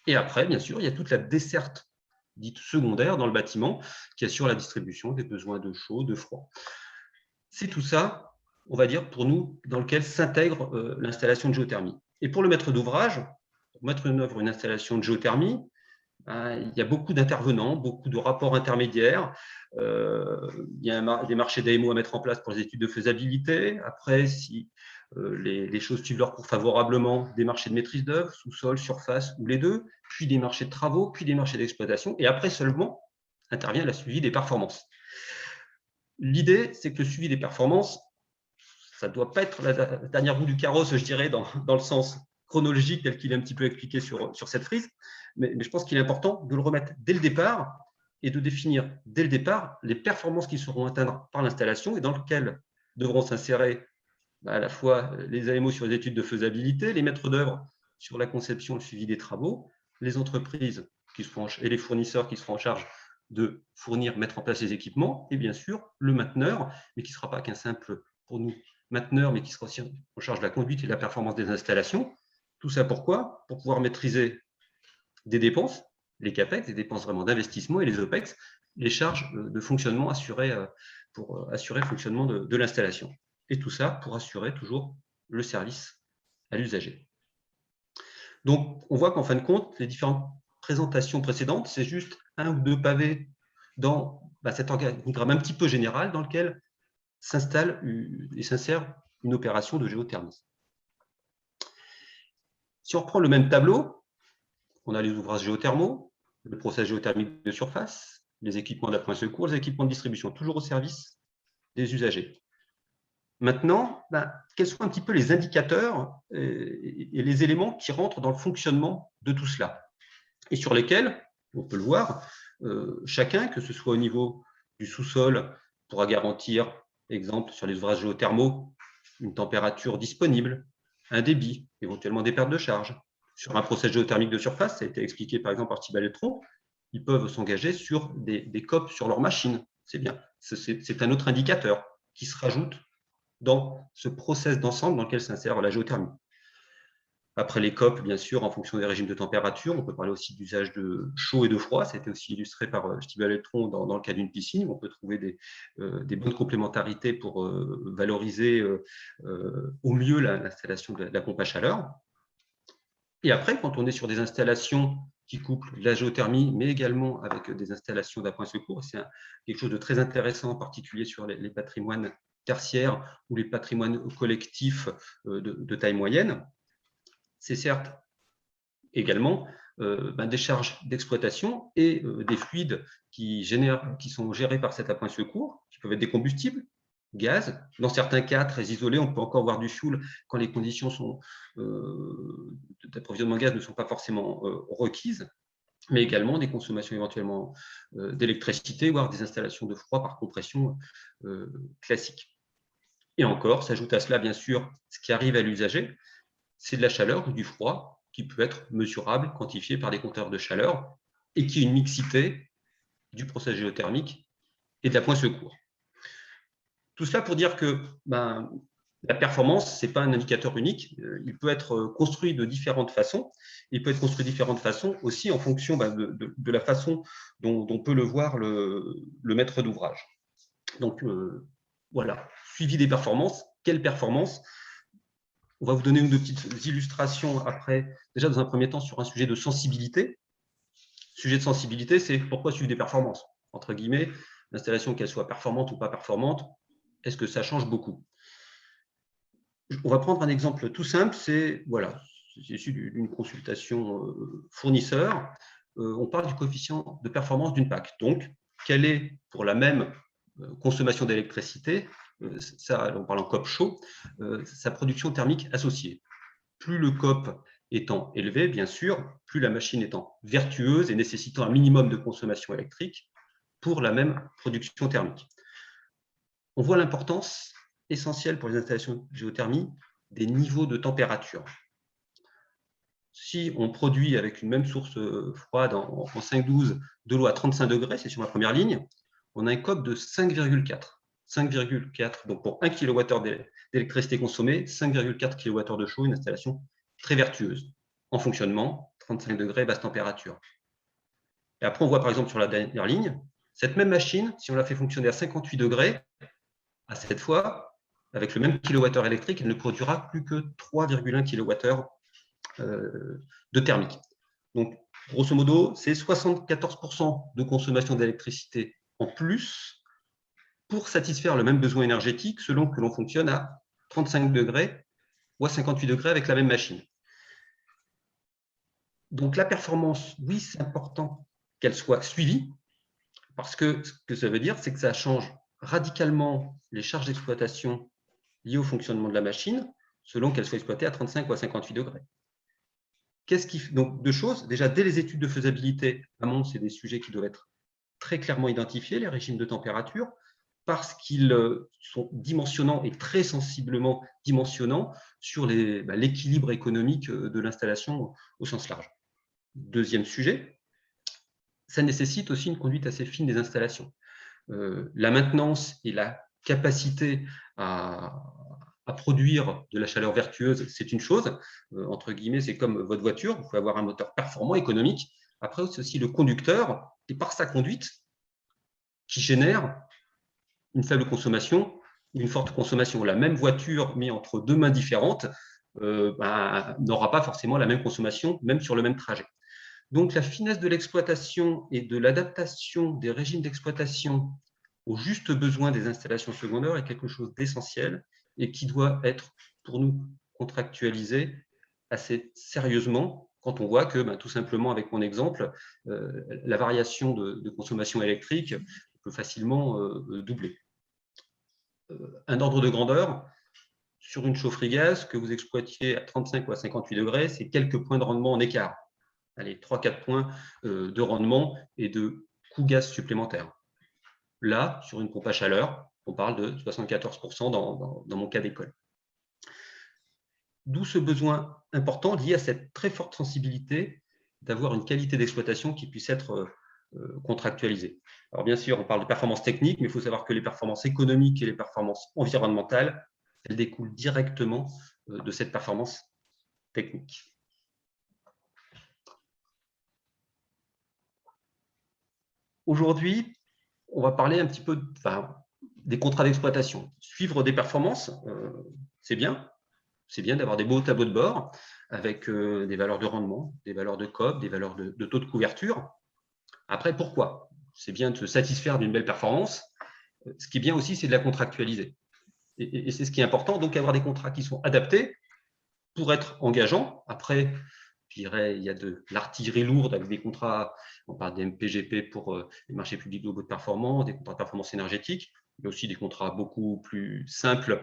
Et après, bien sûr, il y a toute la desserte dite secondaire dans le bâtiment qui assure la distribution des besoins de chaud, de froid. C'est tout ça, on va dire, pour nous, dans lequel s'intègre l'installation de géothermie. Et pour le maître d'ouvrage, pour mettre en œuvre une installation de géothermie, il y a beaucoup d'intervenants, beaucoup de rapports intermédiaires. Il y a des marchés d'AMO à mettre en place pour les études de faisabilité. Après, si les choses suivent leur cours favorablement, des marchés de maîtrise d'œuvre, sous-sol, surface ou les deux, puis des marchés de travaux, puis des marchés d'exploitation. Et après seulement intervient le suivi des performances. L'idée, c'est que le suivi des performances, ça ne doit pas être la dernière roue du carrosse, je dirais, dans le sens chronologique tel qu'il est un petit peu expliqué sur cette frise, mais je pense qu'il est important de le remettre dès le départ et de définir dès le départ les performances qui seront atteintes par l'installation et dans lesquelles devront s'insérer à la fois les AMO sur les études de faisabilité, les maîtres d'œuvre sur la conception et le suivi des travaux, les entreprises et les fournisseurs qui seront en charge de fournir, mettre en place les équipements, et bien sûr le mainteneur, mais qui ne sera pas qu'un simple, pour nous, mainteneur, mais qui sera aussi en charge de la conduite et de la performance des installations. Tout ça pourquoi? Pour pouvoir maîtriser des dépenses, les CAPEX, des dépenses vraiment d'investissement, et les OPEX, les charges de fonctionnement assurées pour assurer le fonctionnement de l'installation. Et tout ça pour assurer toujours le service à l'usager. Donc, on voit qu'en fin de compte, les différentes présentations précédentes, c'est juste un ou deux pavés dans cet organigramme un petit peu général dans lequel s'installe et s'insère une opération de géothermie. Si on reprend le même tableau, on a les ouvrages géothermaux, le process géothermique de surface, les équipements d'appoint secours, les équipements de distribution, toujours au service des usagers. Maintenant, quels sont un petit peu les indicateurs et les éléments qui rentrent dans le fonctionnement de tout cela et sur lesquels, on peut le voir, chacun, que ce soit au niveau du sous-sol, pourra garantir, exemple sur les ouvrages géothermaux, une température disponible, un débit, éventuellement des pertes de charge. Sur un process géothermique de surface, ça a été expliqué par exemple par Stibel Eltron, ils peuvent s'engager sur des COP sur leur machine. C'est bien. C'est un autre indicateur qui se rajoute dans ce process d'ensemble dans lequel s'insère la géothermie. Après les COP, bien sûr, en fonction des régimes de température, on peut parler aussi d'usage de chaud et de froid. Ça a été aussi illustré par Stiebel et Tron dans le cas d'une piscine, où on peut trouver des bonnes complémentarités pour valoriser au mieux l'installation de la pompe à chaleur. Et après, quand on est sur des installations qui couplent la géothermie, mais également avec des installations d'appoint secours, c'est quelque chose de très intéressant, en particulier sur les patrimoines tertiaires ou les patrimoines collectifs de taille moyenne. C'est certes également des charges d'exploitation et des fluides qui sont gérés par cet appoint secours, qui peuvent être des combustibles, gaz. Dans certains cas très isolés, on peut encore voir du fioul quand les conditions d'approvisionnement gaz ne sont pas forcément requises, mais également des consommations éventuellement d'électricité, voire des installations de froid par compression classiques. Et encore, s'ajoute à cela, bien sûr, ce qui arrive à l'usager, c'est de la chaleur ou du froid qui peut être mesurable, quantifié par des compteurs de chaleur et qui est une mixité du processus géothermique et de l'appoint secours. Tout cela pour dire que la performance, ce n'est pas un indicateur unique. Il peut être construit de différentes façons. Il peut être construit de différentes façons aussi en fonction de la façon dont peut le voir le maître d'ouvrage. Donc, voilà, suivi des performances. Quelles performances ? On va vous donner une ou deux petites illustrations après, déjà dans un premier temps sur un sujet de sensibilité. Sujet de sensibilité, c'est pourquoi suivre des performances ? Entre guillemets, l'installation, qu'elle soit performante ou pas performante, est-ce que ça change beaucoup ? On va prendre un exemple tout simple, c'est issu d'une consultation fournisseur. On parle du coefficient de performance d'une PAC. Donc, quelle est pour la même consommation d'électricité, on parle en COP chaud, sa production thermique associée. Plus le COP étant élevé, bien sûr, plus la machine étant vertueuse et nécessitant un minimum de consommation électrique pour la même production thermique. On voit l'importance essentielle pour les installations de géothermie des niveaux de température. Si on produit avec une même source froide en 5,12 de l'eau à 35 degrés, c'est sur ma première ligne, on a un COP de 5,4. 5,4, donc pour 1 kWh d'électricité consommée, 5,4 kWh de chaud, une installation très vertueuse. En fonctionnement, 35 degrés, basse température. Et après, on voit par exemple sur la dernière ligne, cette même machine, si on la fait fonctionner à 58 degrés, à cette fois, avec le même kilowattheure électrique, elle ne produira plus que 3,1 kWh de thermique. Donc, grosso modo, c'est 74% de consommation d'électricité en plus pour satisfaire le même besoin énergétique selon que l'on fonctionne à 35 degrés ou à 58 degrés avec la même machine. Donc, la performance, oui, c'est important qu'elle soit suivie, parce que ce que ça veut dire, c'est que ça change radicalement les charges d'exploitation liées au fonctionnement de la machine, selon qu'elle soit exploitée à 35 ou à 58 degrés. Donc, deux choses. Déjà, dès les études de faisabilité, amont, c'est des sujets qui doivent être très clairement identifiés, les régimes de température, parce qu'ils sont dimensionnants et très sensiblement dimensionnants sur l'équilibre économique de l'installation au sens large. Deuxième sujet, ça nécessite aussi une conduite assez fine des installations. La maintenance et la capacité à produire de la chaleur vertueuse, c'est une chose. Entre guillemets, c'est comme votre voiture, vous pouvez avoir un moteur performant, économique. Après, c'est aussi le conducteur, et par sa conduite, qui génère une faible consommation ou une forte consommation. La même voiture mise entre deux mains différentes n'aura pas forcément la même consommation, même sur le même trajet. Donc, la finesse de l'exploitation et de l'adaptation des régimes d'exploitation aux justes besoins des installations secondaires est quelque chose d'essentiel et qui doit être, pour nous, contractualisé assez sérieusement quand on voit que, tout simplement, avec mon exemple, la variation de consommation électrique peut facilement doubler. Un ordre de grandeur, sur une chaufferie gaz, que vous exploitiez à 35 ou à 58 degrés, c'est quelques points de rendement en écart. Allez, 3-4 points de rendement et de coût gaz supplémentaire. Là, sur une pompe à chaleur, on parle de 74% dans mon cas d'école. D'où ce besoin important lié à cette très forte sensibilité d'avoir une qualité d'exploitation qui puisse être contractualisée. Alors bien sûr, on parle de performance technique, mais il faut savoir que les performances économiques et les performances environnementales, elles découlent directement de cette performance technique. Aujourd'hui, on va parler un petit peu des contrats d'exploitation. Suivre des performances, c'est bien. C'est bien d'avoir des beaux tableaux de bord avec des valeurs de rendement, des valeurs de COP, des valeurs de taux de couverture. Après, pourquoi? C'est bien de se satisfaire d'une belle performance. Ce qui est bien aussi, c'est de la contractualiser. Et c'est ce qui est important, donc avoir des contrats qui sont adaptés pour être engageants. Après, je dirais, il y a de l'artillerie lourde avec des contrats, on parle des MPGP pour les marchés publics globaux de performance, des contrats de performance énergétique, mais aussi des contrats beaucoup plus simples,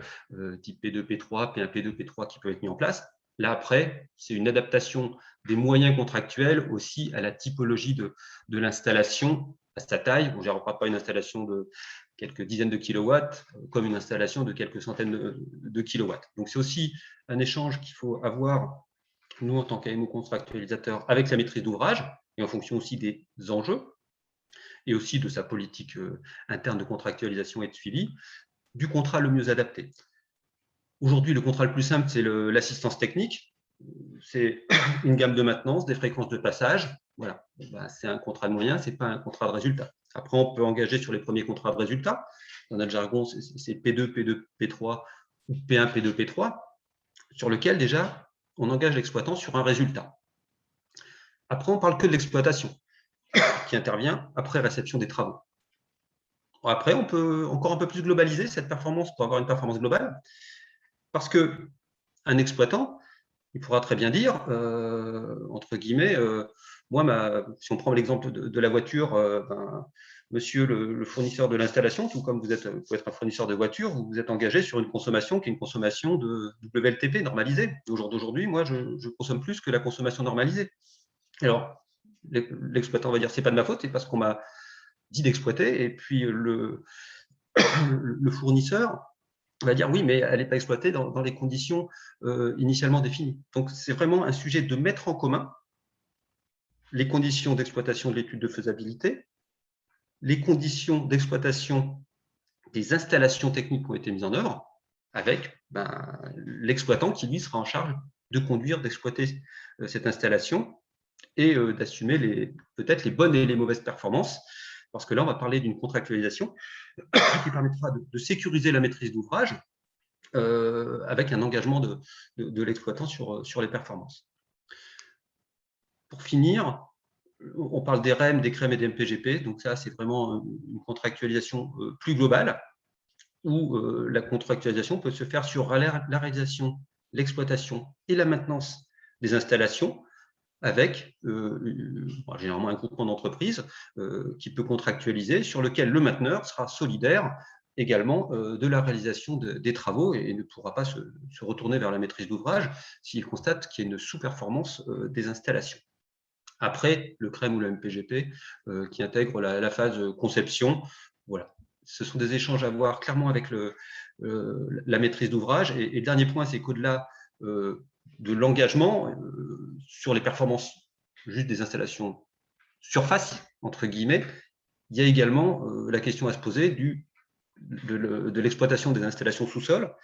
type P2, P3, P1, P2, P3 qui peuvent être mis en place. Là, après, c'est une adaptation des moyens contractuels aussi à la typologie de l'installation, à sa taille. On ne gérera pas une installation de quelques dizaines de kilowatts comme une installation de quelques centaines de kilowatts. Donc, c'est aussi un échange qu'il faut avoir, nous, en tant qu'AMO contractualisateur, avec la maîtrise d'ouvrage et en fonction aussi des enjeux et aussi de sa politique interne de contractualisation et de suivi, du contrat le mieux adapté. Aujourd'hui, le contrat le plus simple, c'est l'assistance technique. C'est une gamme de maintenance, des fréquences de passage. Voilà, c'est un contrat de moyens, ce n'est pas un contrat de résultat. Après, on peut engager sur les premiers contrats de résultat. Dans notre jargon, c'est P2, P2, P3 ou P1, P2, P3, sur lequel déjà, on engage l'exploitant sur un résultat. Après, on ne parle que de l'exploitation qui intervient après réception des travaux. Après, on peut encore un peu plus globaliser cette performance pour avoir une performance globale, parce qu'un exploitant, il pourra très bien dire, entre guillemets, moi, si on prend l'exemple de la voiture, monsieur le fournisseur de l'installation, tout comme vous pouvez être un fournisseur de voiture, vous êtes engagé sur une consommation qui est une consommation de WLTP normalisée. Au jour d'aujourd'hui, moi, je consomme plus que la consommation normalisée. Alors, l'exploitant va dire, c'est pas de ma faute, c'est parce qu'on m'a dit d'exploiter, et puis le fournisseur va dire, oui, mais elle n'est pas exploitée dans les conditions initialement définies. Donc, c'est vraiment un sujet de mettre en commun les conditions d'exploitation de l'étude de faisabilité, les conditions d'exploitation des installations techniques qui ont été mises en œuvre, avec l'exploitant qui, lui, sera en charge de conduire, d'exploiter cette installation et d'assumer peut-être les bonnes et les mauvaises performances, parce que là, on va parler d'une contractualisation qui permettra de sécuriser la maîtrise d'ouvrage avec un engagement de l'exploitant sur les performances. Pour finir, on parle des REM, des CREM et des MPGP, donc ça, c'est vraiment une contractualisation plus globale, où la contractualisation peut se faire sur la réalisation, l'exploitation et la maintenance des installations, avec généralement un groupement d'entreprises qui peut contractualiser, sur lequel le mainteneur sera solidaire également de la réalisation des travaux et ne pourra pas se retourner vers la maîtrise d'ouvrage s'il constate qu'il y a une sous-performance des installations. Après, le CREM ou le MPGP qui intègre la phase conception, voilà. Ce sont des échanges à avoir clairement avec la maîtrise d'ouvrage. Et le dernier point, c'est qu'au-delà de l'engagement sur les performances juste des installations surface, entre guillemets, il y a également la question à se poser de l'exploitation des installations sous-sol.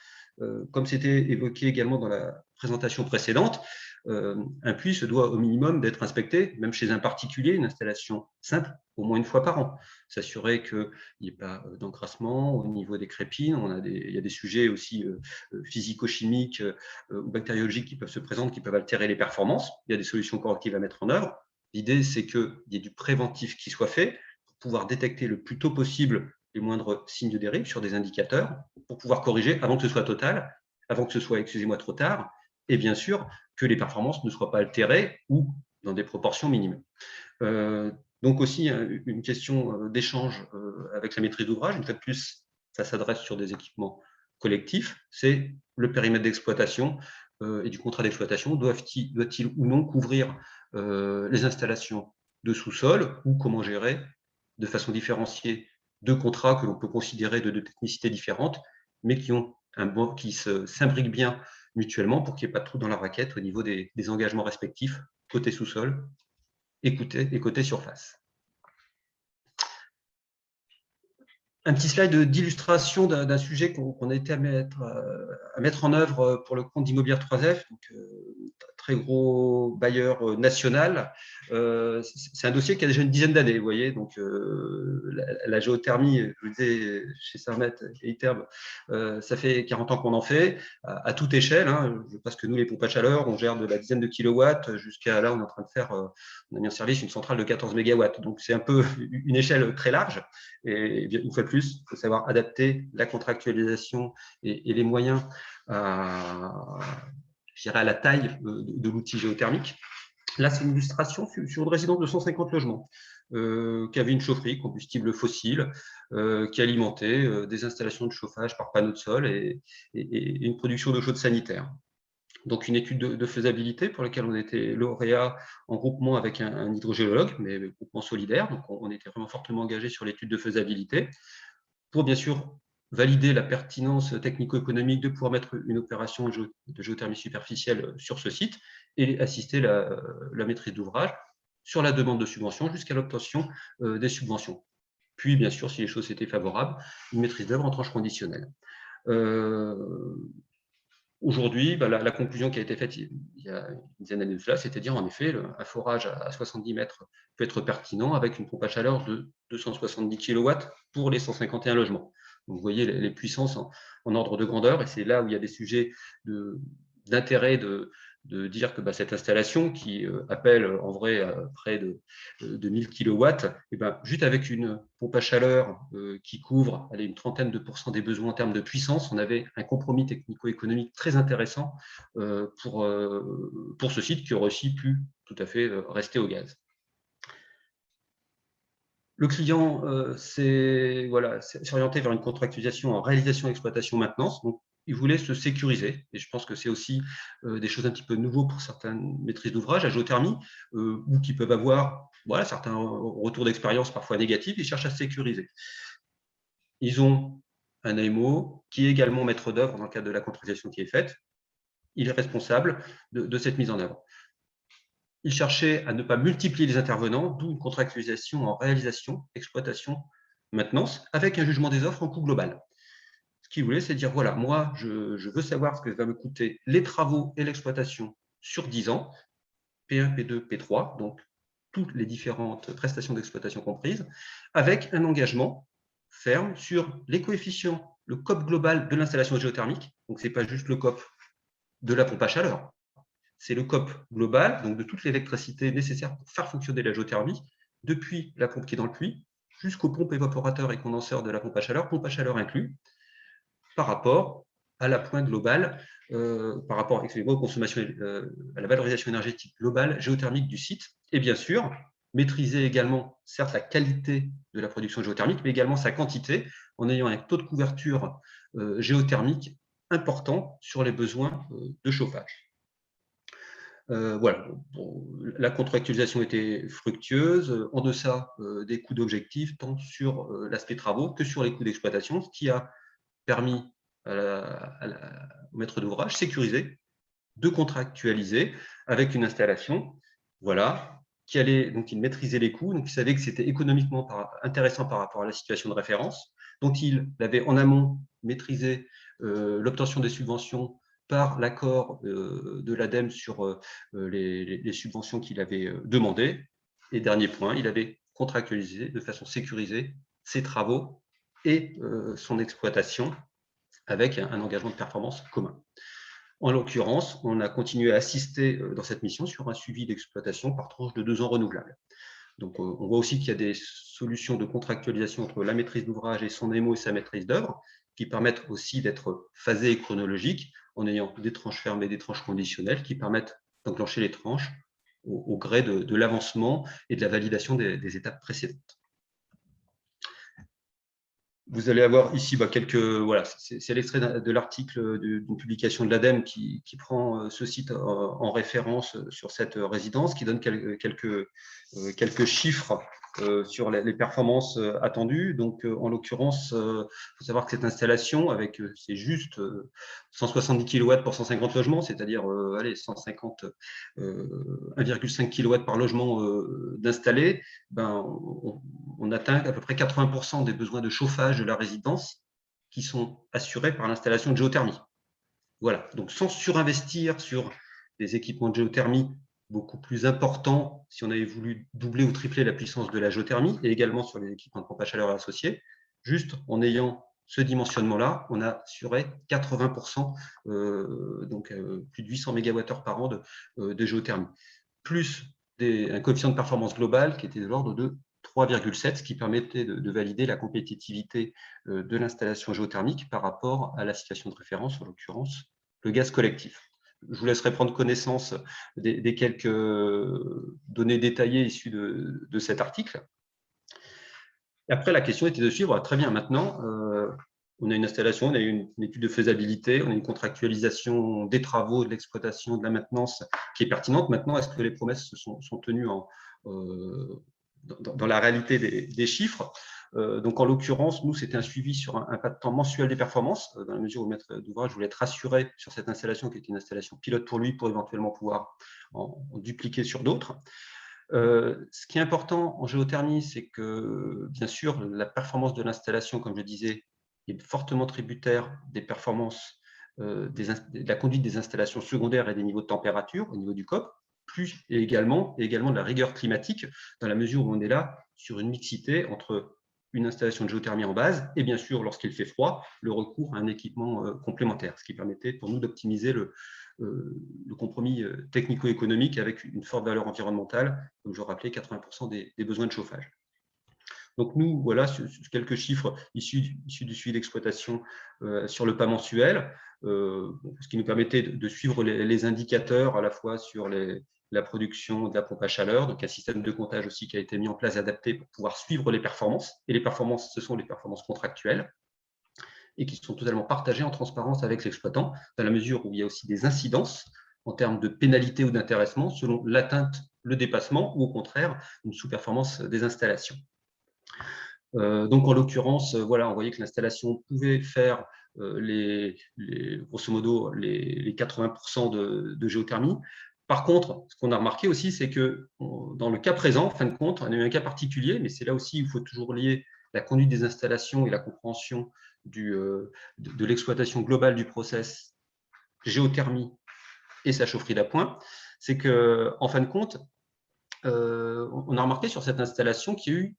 Comme c'était évoqué également dans la présentation précédente, un puits se doit au minimum d'être inspecté, même chez un particulier, une installation simple, au moins une fois par an. S'assurer qu'il n'y ait pas d'encrassement au niveau des crépines. Il y a des sujets aussi physico-chimiques ou bactériologiques qui peuvent se présenter, qui peuvent altérer les performances. Il y a des solutions correctives à mettre en œuvre. L'idée, c'est qu'il y ait du préventif qui soit fait pour pouvoir détecter le plus tôt possible les moindres signes de dérive sur des indicateurs pour pouvoir corriger avant que ce soit total, avant que ce soit, excusez-moi, trop tard, et bien sûr que les performances ne soient pas altérées ou dans des proportions minimes. Donc aussi une question d'échange avec la maîtrise d'ouvrage. Une fois de plus, ça s'adresse sur des équipements collectifs. C'est le périmètre d'exploitation et du contrat d'exploitation. Doit-il ou non couvrir les installations de sous-sol ou comment gérer de façon différenciée deux contrats que l'on peut considérer de technicités différentes, mais qui s'imbriquent bien mutuellement pour qu'il n'y ait pas de trou dans la raquette au niveau des engagements respectifs, côté sous-sol et côté surface. Un petit slide d'illustration d'un sujet qu'on a été à mettre en œuvre pour le compte d'Immobilière 3F, donc, très gros bailleur national. C'est un dossier qui a déjà une dizaine d'années, vous voyez. Donc, la géothermie, je vous disais, chez Sermet et ITERB, ça fait 40 ans qu'on en fait, à toute échelle, hein, parce que nous, les pompes à chaleur, on gère de la dizaine de kilowatts jusqu'à là, on est en train de faire, on a mis en service une centrale de 14 mégawatts. Donc, c'est un peu une échelle très large. Et une fois de plus, il faut savoir adapter la contractualisation et les moyens je dirais à la taille de l'outil géothermique. Là, c'est une illustration sur une résidence de 150 logements qui avait une chaufferie combustible fossile, qui alimentait des installations de chauffage par panneaux de sol et une production d'eau chaude sanitaire. Donc, une étude de faisabilité pour laquelle on était lauréat en groupement avec un hydrogéologue, mais groupement solidaire. Donc, on était vraiment fortement engagé sur l'étude de faisabilité pour, bien sûr, valider la pertinence technico-économique de pouvoir mettre une opération de géothermie superficielle sur ce site et assister la maîtrise d'ouvrage sur la demande de subvention jusqu'à l'obtention des subventions. Puis, bien sûr, si les choses étaient favorables, une maîtrise d'œuvre en tranche conditionnelle. Aujourd'hui, la conclusion qui a été faite il y a une dizaine d'années de cela, c'était de dire en effet, un forage à 70 mètres peut être pertinent avec une pompe à chaleur de 270 kW pour les 151 logements. Donc, vous voyez les puissances en ordre de grandeur, et c'est là où il y a des sujets d'intérêt de dire que cette installation qui appelle en vrai près de 1000 kW, et juste avec une pompe à chaleur qui couvre une trentaine de % des besoins en termes de puissance, on avait un compromis technico-économique très intéressant pour ce site qui aurait aussi pu tout à fait rester au gaz. Le client s'est orienté vers une contractualisation en réalisation, exploitation, maintenance. Donc, il voulait se sécuriser. Et je pense que c'est aussi des choses un petit peu nouveaux pour certaines maîtrises d'ouvrage à géothermie ou qui peuvent avoir certains retours d'expérience parfois négatifs. Ils cherchent à se sécuriser. Ils ont un AMO qui est également maître d'œuvre dans le cadre de la contractualisation qui est faite. Il est responsable de cette mise en œuvre. Il cherchait à ne pas multiplier les intervenants, d'où une contractualisation en réalisation, exploitation, maintenance, avec un jugement des offres en coût global. Ce qu'il voulait, c'est dire, voilà, moi, je veux savoir ce que va me coûter les travaux et l'exploitation sur 10 ans, P1, P2, P3, donc toutes les différentes prestations d'exploitation comprises, avec un engagement ferme sur les coefficients, le COP global de l'installation géothermique, donc ce n'est pas juste le COP de la pompe à chaleur, c'est le COP global, donc de toute l'électricité nécessaire pour faire fonctionner la géothermie, depuis la pompe qui est dans le puits, jusqu'aux pompes évaporateurs et condenseurs de la pompe à chaleur inclus, par rapport à la pointe globale, par rapport aux consommations, à la valorisation énergétique globale géothermique du site, et bien sûr, maîtriser également, certes, la qualité de la production géothermique, mais également sa quantité, en ayant un taux de couverture géothermique important sur les besoins de chauffage. Voilà, la contractualisation était fructueuse, en deçà des coûts d'objectif, tant sur l'aspect travaux que sur les coûts d'exploitation, ce qui a permis au maître d'ouvrage sécurisé de contractualiser avec une installation, qui allait, donc il maîtrisait les coûts, donc il savait que c'était économiquement intéressant par rapport à la situation de référence, dont il avait en amont maîtrisé l'obtention des subventions par l'accord de l'ADEME sur les subventions qu'il avait demandées. Et dernier point, il avait contractualisé de façon sécurisée ses travaux et son exploitation avec un engagement de performance commun. En l'occurrence, on a continué à assister dans cette mission sur un suivi d'exploitation par tranche de 2 ans renouvelable. Donc, on voit aussi qu'il y a des solutions de contractualisation entre la maîtrise d'ouvrage et son émo et sa maîtrise d'œuvre qui permettent aussi d'être phasées et chronologiques en ayant des tranches fermes et des tranches conditionnelles qui permettent d'enclencher les tranches au gré de l'avancement et de la validation des étapes précédentes. Vous allez avoir ici c'est l'extrait de l'article d'une publication de l'ADEME qui prend ce site en référence sur cette résidence, qui donne quelques chiffres sur les performances attendues. Donc, en l'occurrence, il faut savoir que cette installation, c'est juste 170 kW pour 150 logements, c'est-à-dire 1,5 kW par logement d'installé, on atteint à peu près 80% des besoins de chauffage de la résidence qui sont assurés par l'installation de géothermie. Voilà, donc sans surinvestir sur des équipements de géothermie beaucoup plus importants si on avait voulu doubler ou tripler la puissance de la géothermie, et également sur les équipements de pompe à chaleur associés. Juste en ayant ce dimensionnement-là, on a assuré 80%, donc plus de 800 MWh par an de géothermie, plus un coefficient de performance globale qui était de l'ordre de 3,7, ce qui permettait de valider la compétitivité de l'installation géothermique par rapport à la situation de référence, en l'occurrence le gaz collectif. Je vous laisserai prendre connaissance des quelques données détaillées issues de cet article. Et après, la question était de suivre, très bien, maintenant, on a une installation, on a une étude de faisabilité, on a une contractualisation des travaux, de l'exploitation, de la maintenance qui est pertinente. Maintenant, est-ce que les promesses sont tenues dans la réalité des chiffres? Donc, en l'occurrence, nous, c'était un suivi sur un pas de temps mensuel des performances. Dans la mesure où le maître d'ouvrage voulait être rassuré sur cette installation, qui était une installation pilote pour lui, pour éventuellement pouvoir en dupliquer sur d'autres. Ce qui est important en géothermie, c'est que, bien sûr, la performance de l'installation, comme je disais, est fortement tributaire des performances de la conduite des installations secondaires et des niveaux de température au niveau du COP, plus et également de la rigueur climatique, dans la mesure où on est là sur une mixité entre une installation de géothermie en base et, bien sûr, lorsqu'il fait froid, le recours à un équipement complémentaire, ce qui permettait pour nous d'optimiser le compromis technico-économique avec une forte valeur environnementale, comme je rappelais, 80% des besoins de chauffage. Donc nous, voilà, sur quelques chiffres issus du suivi d'exploitation sur le pas mensuel, ce qui nous permettait de suivre les indicateurs à la fois sur la production de la pompe à chaleur, donc un système de comptage aussi qui a été mis en place adapté pour pouvoir suivre les performances. Et les performances, ce sont les performances contractuelles et qui sont totalement partagées en transparence avec l'exploitant, dans la mesure où il y a aussi des incidences en termes de pénalité ou d'intéressement selon l'atteinte, le dépassement ou au contraire une sous-performance des installations. Donc en l'occurrence, voilà, on voyait que l'installation pouvait faire grosso modo les 80% de géothermie. Par contre, ce qu'on a remarqué aussi, c'est que dans le cas présent, en fin de compte, on a eu un cas particulier, mais c'est là aussi où il faut toujours lier la conduite des installations et la compréhension de l'exploitation globale du process géothermie et sa chaufferie d'appoint. C'est qu'en fin de compte, on a remarqué sur cette installation qu'il y a eu,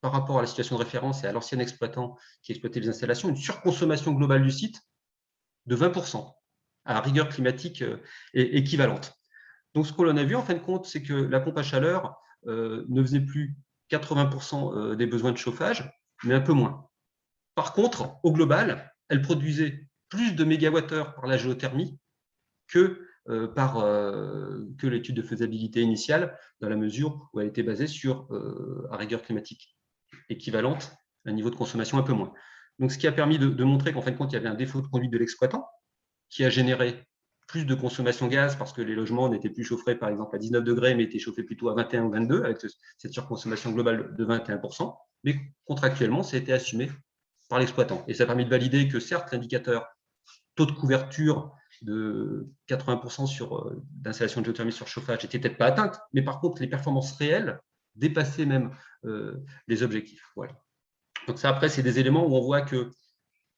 par rapport à la situation de référence et à l'ancien exploitant qui exploitait les installations, une surconsommation globale du site de 20%, à rigueur climatique équivalente. Donc, ce qu'on a vu, en fin de compte, c'est que la pompe à chaleur ne faisait plus 80% des besoins de chauffage, mais un peu moins. Par contre, au global, elle produisait plus de mégawattheures par la géothermie que l'étude de faisabilité initiale, dans la mesure où elle était basée sur à rigueur climatique équivalente, un niveau de consommation un peu moins. Donc, ce qui a permis de montrer qu'en fin de compte, il y avait un défaut de conduite de l'exploitant qui a généré plus de consommation gaz parce que les logements n'étaient plus chauffés, par exemple, à 19 degrés, mais étaient chauffés plutôt à 21 ou 22, avec cette surconsommation globale de 21%. Mais contractuellement, ça a été assumé par l'exploitant. Et ça a permis de valider que, certes, l'indicateur taux de couverture de 80% d'installation de géothermie sur chauffage n'était peut-être pas atteinte, mais par contre, les performances réelles dépassaient même les objectifs. Voilà. Donc ça, après, c'est des éléments où on voit que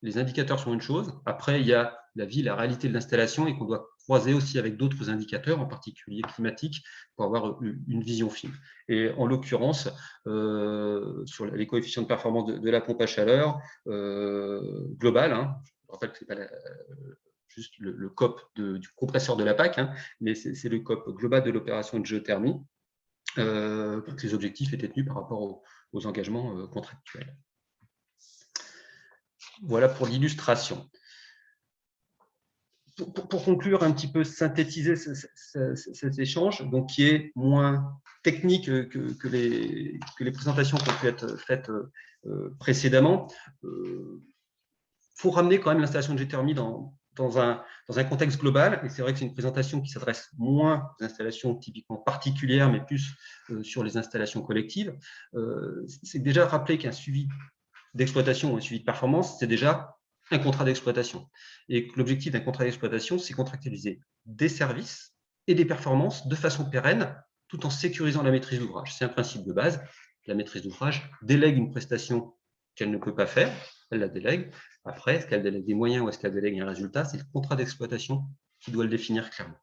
les indicateurs sont une chose. Après, il y a la vie, la réalité de l'installation et qu'on doit croiser aussi avec d'autres indicateurs, en particulier climatiques, pour avoir une vision fine. Et en l'occurrence, sur les coefficients de performance de la pompe à chaleur globale, hein, je rappelle que ce n'est pas juste le COP du compresseur de la PAC, hein, mais c'est le COP global de l'opération de géothermie, pour que les objectifs étaient tenus par rapport aux engagements contractuels. Voilà pour l'illustration. Pour conclure un petit peu, synthétiser cet échange, donc qui est moins technique que les présentations qui ont pu être faites précédemment, faut ramener quand même l'installation de géothermie dans un contexte global. Et c'est vrai que c'est une présentation qui s'adresse moins aux installations typiquement particulières, mais plus sur les installations collectives. C'est déjà rappeler qu'un suivi d'exploitation ou un suivi de performance, c'est déjà un contrat d'exploitation. Et que l'objectif d'un contrat d'exploitation, c'est contractualiser des services et des performances de façon pérenne, tout en sécurisant la maîtrise d'ouvrage. C'est un principe de base. La maîtrise d'ouvrage délègue une prestation qu'elle ne peut pas faire, elle la délègue. Après, est-ce qu'elle délègue des moyens ou est-ce qu'elle délègue un résultat? C'est le contrat d'exploitation qui doit le définir clairement.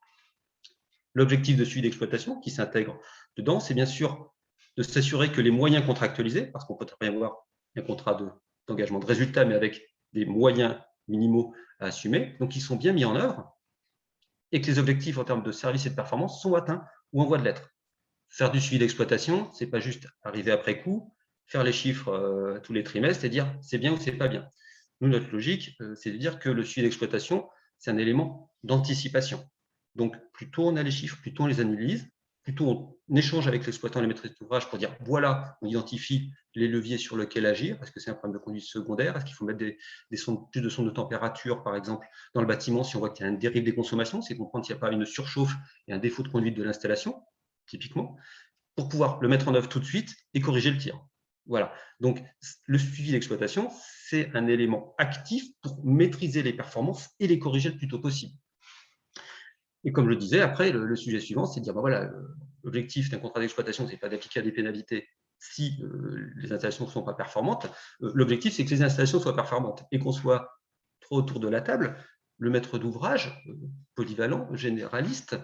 l'objectif de suivi d'exploitation qui s'intègre dedans, c'est bien sûr de s'assurer que les moyens contractualisés, parce qu'on peut très bien avoir un contrat d'engagement de résultat, mais avec des moyens minimaux à assumer, donc ils sont bien mis en œuvre et que les objectifs en termes de service et de performance sont atteints ou en voie de l'être. Faire du suivi d'exploitation, ce n'est pas juste arriver après coup, faire les chiffres tous les trimestres et dire c'est bien ou c'est pas bien. Nous, notre logique, c'est de dire que le suivi d'exploitation, c'est un élément d'anticipation. Donc, plus tôt on a les chiffres, plus tôt on les analyse, plus tôt on échange avec l'exploitant et les maîtrises d'ouvrage pour dire voilà, on identifie les leviers sur lesquels agir. Est-ce que c'est un problème de conduite secondaire? Est-ce qu'il faut mettre plus de sondes de température, par exemple, dans le bâtiment si on voit qu'il y a une dérive des consommations? C'est comprendre qu'il n'y a pas une surchauffe et un défaut de conduite de l'installation, typiquement, pour pouvoir le mettre en œuvre tout de suite et corriger le tir. Voilà. Donc, le suivi d'exploitation, c'est un élément actif pour maîtriser les performances et les corriger le plus tôt possible. Et comme je le disais, après, le sujet suivant, c'est de dire, ben voilà, l'objectif d'un contrat d'exploitation, ce n'est pas d'appliquer des pénalités si les installations ne sont pas performantes. L'objectif, c'est que les installations soient performantes et qu'on soit trop autour de la table, le maître d'ouvrage, polyvalent, généraliste,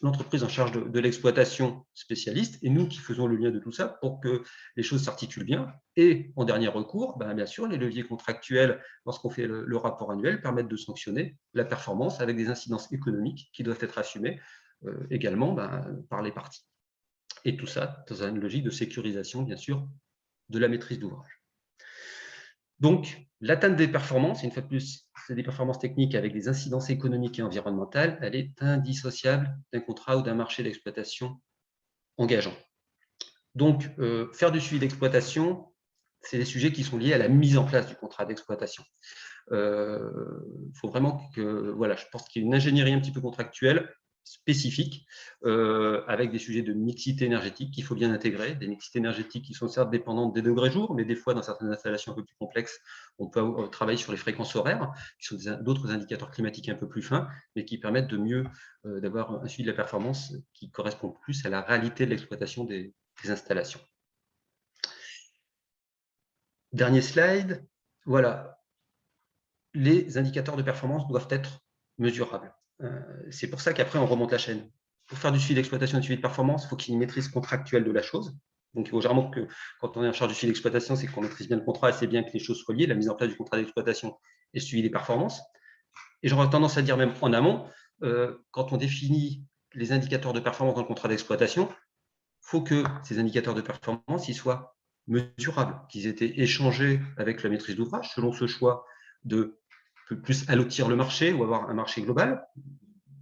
l'entreprise en charge de l'exploitation spécialiste et nous qui faisons le lien de tout ça pour que les choses s'articulent bien. Et en dernier recours, bien sûr, les leviers contractuels, lorsqu'on fait le rapport annuel, permettent de sanctionner la performance avec des incidences économiques qui doivent être assumées également par les parties. Et tout ça dans une logique de sécurisation, bien sûr, de la maîtrise d'ouvrage. Donc, l'atteinte des performances, une fois de plus, c'est des performances techniques avec des incidences économiques et environnementales, elle est indissociable d'un contrat ou d'un marché d'exploitation engageant. Donc, faire du suivi d'exploitation, c'est des sujets qui sont liés à la mise en place du contrat d'exploitation. Il faut vraiment que, voilà, je pense qu'il y a une ingénierie un petit peu contractuelle spécifiques avec des sujets de mixité énergétique qu'il faut bien intégrer, des mixités énergétiques qui sont certes dépendantes des degrés jours, mais des fois, dans certaines installations un peu plus complexes, on peut travailler sur les fréquences horaires, qui sont d'autres indicateurs climatiques un peu plus fins, mais qui permettent de mieux d'avoir un suivi de la performance qui correspond plus à la réalité de l'exploitation des installations. Dernier slide, voilà. Les indicateurs de performance doivent être mesurables. C'est pour ça qu'après, on remonte la chaîne. Pour faire du suivi d'exploitation et du suivi de performance, il faut qu'il y ait une maîtrise contractuelle de la chose. Donc, il faut généralement que quand on est en charge du suivi d'exploitation, c'est qu'on maîtrise bien le contrat et c'est bien que les choses soient liées, la mise en place du contrat d'exploitation et le suivi des performances. Et j'aurais tendance à dire même en amont, quand on définit les indicateurs de performance dans le contrat d'exploitation, il faut que ces indicateurs de performance ils soient mesurables, qu'ils aient été échangés avec la maîtrise d'ouvrage selon ce choix de plus allotir le marché ou avoir un marché global.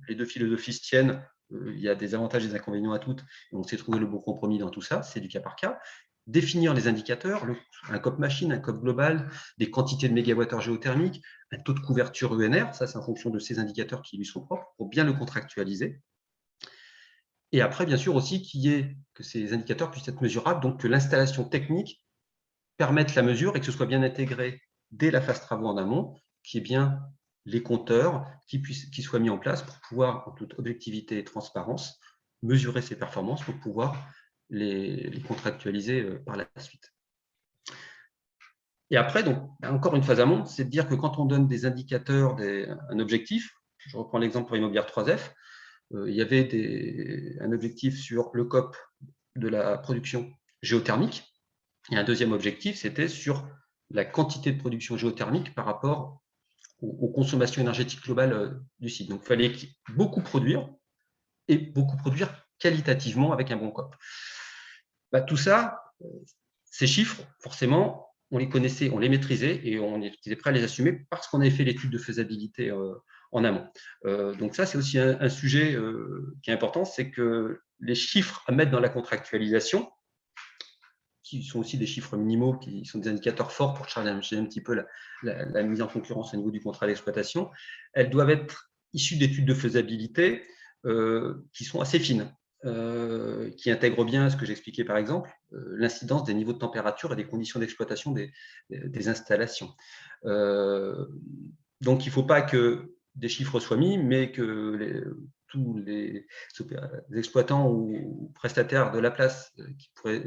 Les deux philosophies se tiennent, il y a des avantages et des inconvénients à toutes, et on sait trouver le bon compromis dans tout ça, c'est du cas par cas. Définir les indicateurs, un COP machine, un COP global, des quantités de mégawattheures géothermiques, un taux de couverture UNR, ça c'est en fonction de ces indicateurs qui lui sont propres, pour bien le contractualiser. Et après, bien sûr aussi que ces indicateurs puissent être mesurables, donc que l'installation technique permette la mesure et que ce soit bien intégré dès la phase travaux en amont, qu'il y ait bien les compteurs qui soient mis en place pour pouvoir, en toute objectivité et transparence, mesurer ces performances pour pouvoir les contractualiser par la suite. Et après, donc, encore une phase amont, c'est de dire que quand on donne des indicateurs, un objectif, je reprends l'exemple pour Immobilière 3F, il y avait un objectif sur le COP de la production géothermique, et un deuxième objectif, c'était sur la quantité de production géothermique par rapport aux consommations énergétiques globales du site. Donc, il fallait beaucoup produire et beaucoup produire qualitativement avec un bon COP. Tout ça, ces chiffres, forcément, on les connaissait, on les maîtrisait et on était prêt à les assumer parce qu'on avait fait l'étude de faisabilité en amont. Donc ça, c'est aussi un sujet qui est important, c'est que les chiffres à mettre dans la contractualisation, qui sont aussi des chiffres minimaux, qui sont des indicateurs forts pour challenger un petit peu la mise en concurrence au niveau du contrat d'exploitation, elles doivent être issues d'études de faisabilité qui sont assez fines, qui intègrent bien ce que j'expliquais par exemple, l'incidence des niveaux de température et des conditions d'exploitation des installations. Donc, il ne faut pas que des chiffres soient mis, mais que tous les exploitants ou prestataires de la place qui pourraient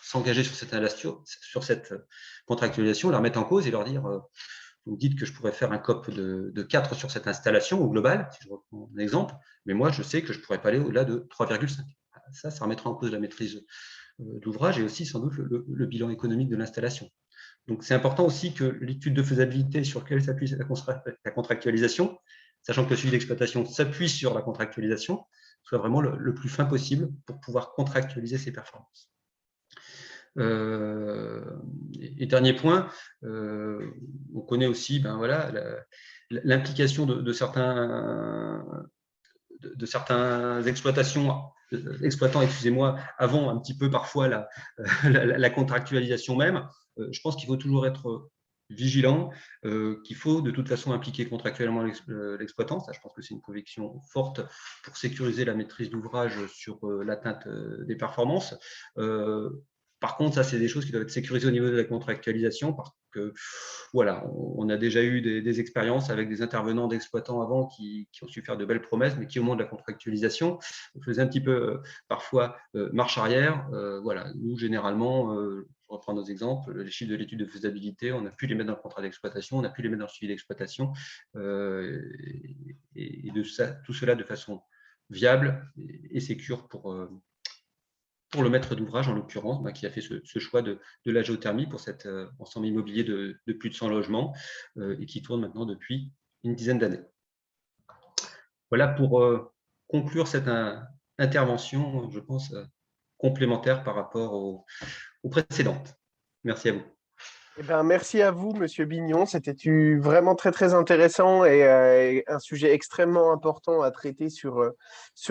s'engager sur cette contractualisation, leur mettre en cause et leur dire Vous me dites que je pourrais faire un COP de 4 sur cette installation au global, si je reprends un exemple, mais moi, je sais que je ne pourrais pas aller au-delà de 3,5. Ça remettra en cause la maîtrise d'ouvrage et aussi sans doute le bilan économique de l'installation. Donc, c'est important aussi que l'étude de faisabilité sur laquelle s'appuie la contractualisation, sachant que le suivi d'exploitation s'appuie sur la contractualisation, soit vraiment le plus fin possible pour pouvoir contractualiser ces performances. Et dernier point, on connaît aussi l'implication de certains exploitants, excusez-moi, avant un petit peu parfois la contractualisation même. Je pense qu'il faut toujours être vigilant, qu'il faut de toute façon impliquer contractuellement l'exploitant. Ça, je pense que c'est une conviction forte pour sécuriser la maîtrise d'ouvrage sur l'atteinte des performances. Par contre, ça, c'est des choses qui doivent être sécurisées au niveau de la contractualisation parce que, voilà, on a déjà eu des expériences avec des intervenants d'exploitants avant qui ont su faire de belles promesses, mais qui, au moment de la contractualisation, faisaient un petit peu, parfois, marche arrière. Voilà, nous, généralement, je reprends nos exemples, les chiffres de l'étude de faisabilité, on a pu les mettre dans le contrat d'exploitation, on a pu les mettre dans le suivi d'exploitation, et tout cela de façon viable et sécure pour le maître d'ouvrage, en l'occurrence, qui a fait ce choix de la géothermie pour cet ensemble immobilier de plus de 100 logements et qui tourne maintenant depuis une dizaine d'années. Voilà pour conclure cette intervention, je pense, complémentaire par rapport aux précédentes. Merci à vous. Eh ben, merci à vous, Monsieur Bignon. C'était vraiment très, très intéressant et un sujet extrêmement important à traiter sur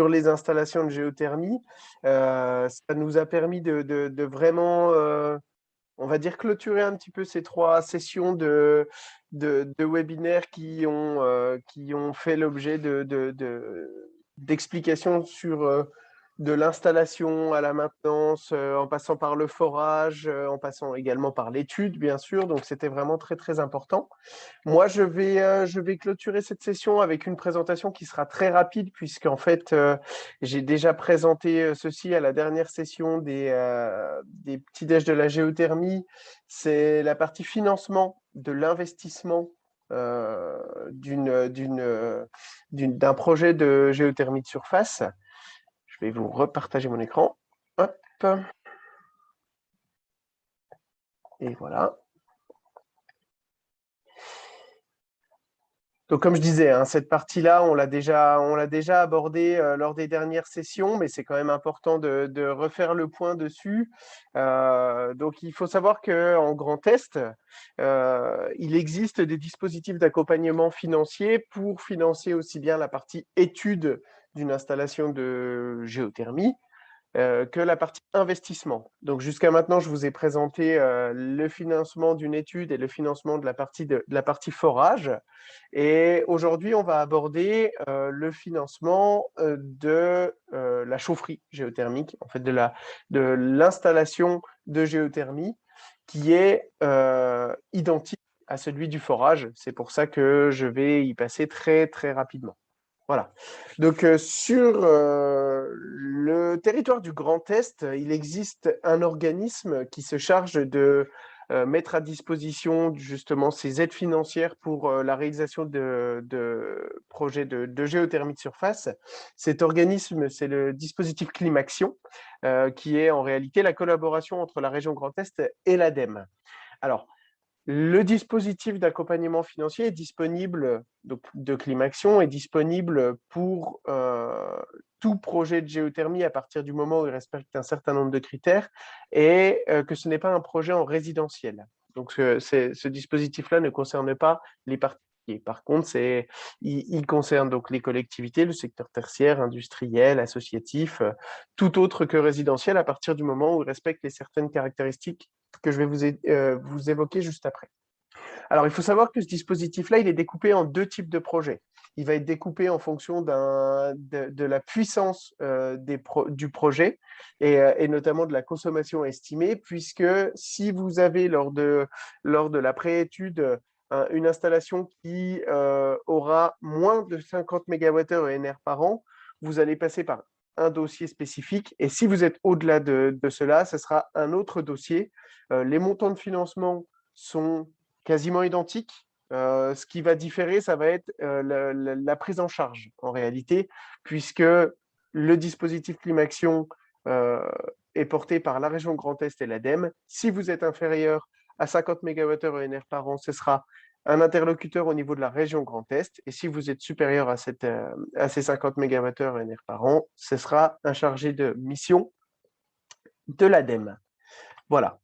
les installations de géothermie. Ça nous a permis de vraiment, on va dire, clôturer un petit peu ces 3 sessions de webinaires qui ont fait l'objet d'explications sur de l'installation à la maintenance, en passant par le forage, en passant également par l'étude, bien sûr. Donc, c'était vraiment très, très important. Moi, je vais clôturer cette session avec une présentation qui sera très rapide, puisqu'en fait, j'ai déjà présenté ceci à la dernière session des petits-déj de la géothermie. C'est la partie financement de l'investissement d'un projet de géothermie de surface. Je vais vous repartager mon écran. Hop. Et voilà. Donc, comme je disais, hein, cette partie-là, on l'a déjà abordée lors des dernières sessions, mais c'est quand même important de refaire le point dessus. Donc, il faut savoir qu'en Grand Est, il existe des dispositifs d'accompagnement financier pour financer aussi bien la partie étude d'une installation de géothermie que la partie investissement. Donc, jusqu'à maintenant, je vous ai présenté le financement d'une étude et le financement de la partie forage. Et aujourd'hui, on va aborder le financement de la chaufferie géothermique, en fait, de l'installation de géothermie qui est identique à celui du forage. C'est pour ça que je vais y passer très, très rapidement. Voilà. Donc, sur le territoire du Grand Est, il existe un organisme qui se charge de mettre à disposition justement ces aides financières pour la réalisation de projets de géothermie de surface. Cet organisme, c'est le dispositif Climaction, qui est en réalité la collaboration entre la région Grand Est et l'ADEME. Alors, le dispositif d'accompagnement financier est disponible, donc de Climaction, est disponible pour tout projet de géothermie à partir du moment où il respecte un certain nombre de critères et que ce n'est pas un projet en résidentiel. Donc, ce dispositif-là ne concerne pas les particuliers. Par contre, il concerne donc les collectivités, le secteur tertiaire, industriel, associatif, tout autre que résidentiel à partir du moment où il respecte les certaines caractéristiques que je vais vous évoquer juste après. Alors, il faut savoir que ce dispositif-là, il est découpé en 2 types de projets. Il va être découpé en fonction de la puissance du projet et notamment de la consommation estimée, puisque si vous avez lors de la préétude une installation qui aura moins de 50 MWh ENR par an, vous allez passer par un dossier spécifique. Et si vous êtes au-delà de cela, ce sera un autre dossier. Les montants de financement sont quasiment identiques. Ce qui va différer, ça va être la prise en charge, en réalité, puisque le dispositif Climaction est porté par la région Grand Est et l'ADEME. Si vous êtes inférieur à 50 MWh ENR par an, ce sera un interlocuteur au niveau de la région Grand Est. Et si vous êtes supérieur à ces 50 MWh ENR par an, ce sera un chargé de mission de l'ADEME. Voilà.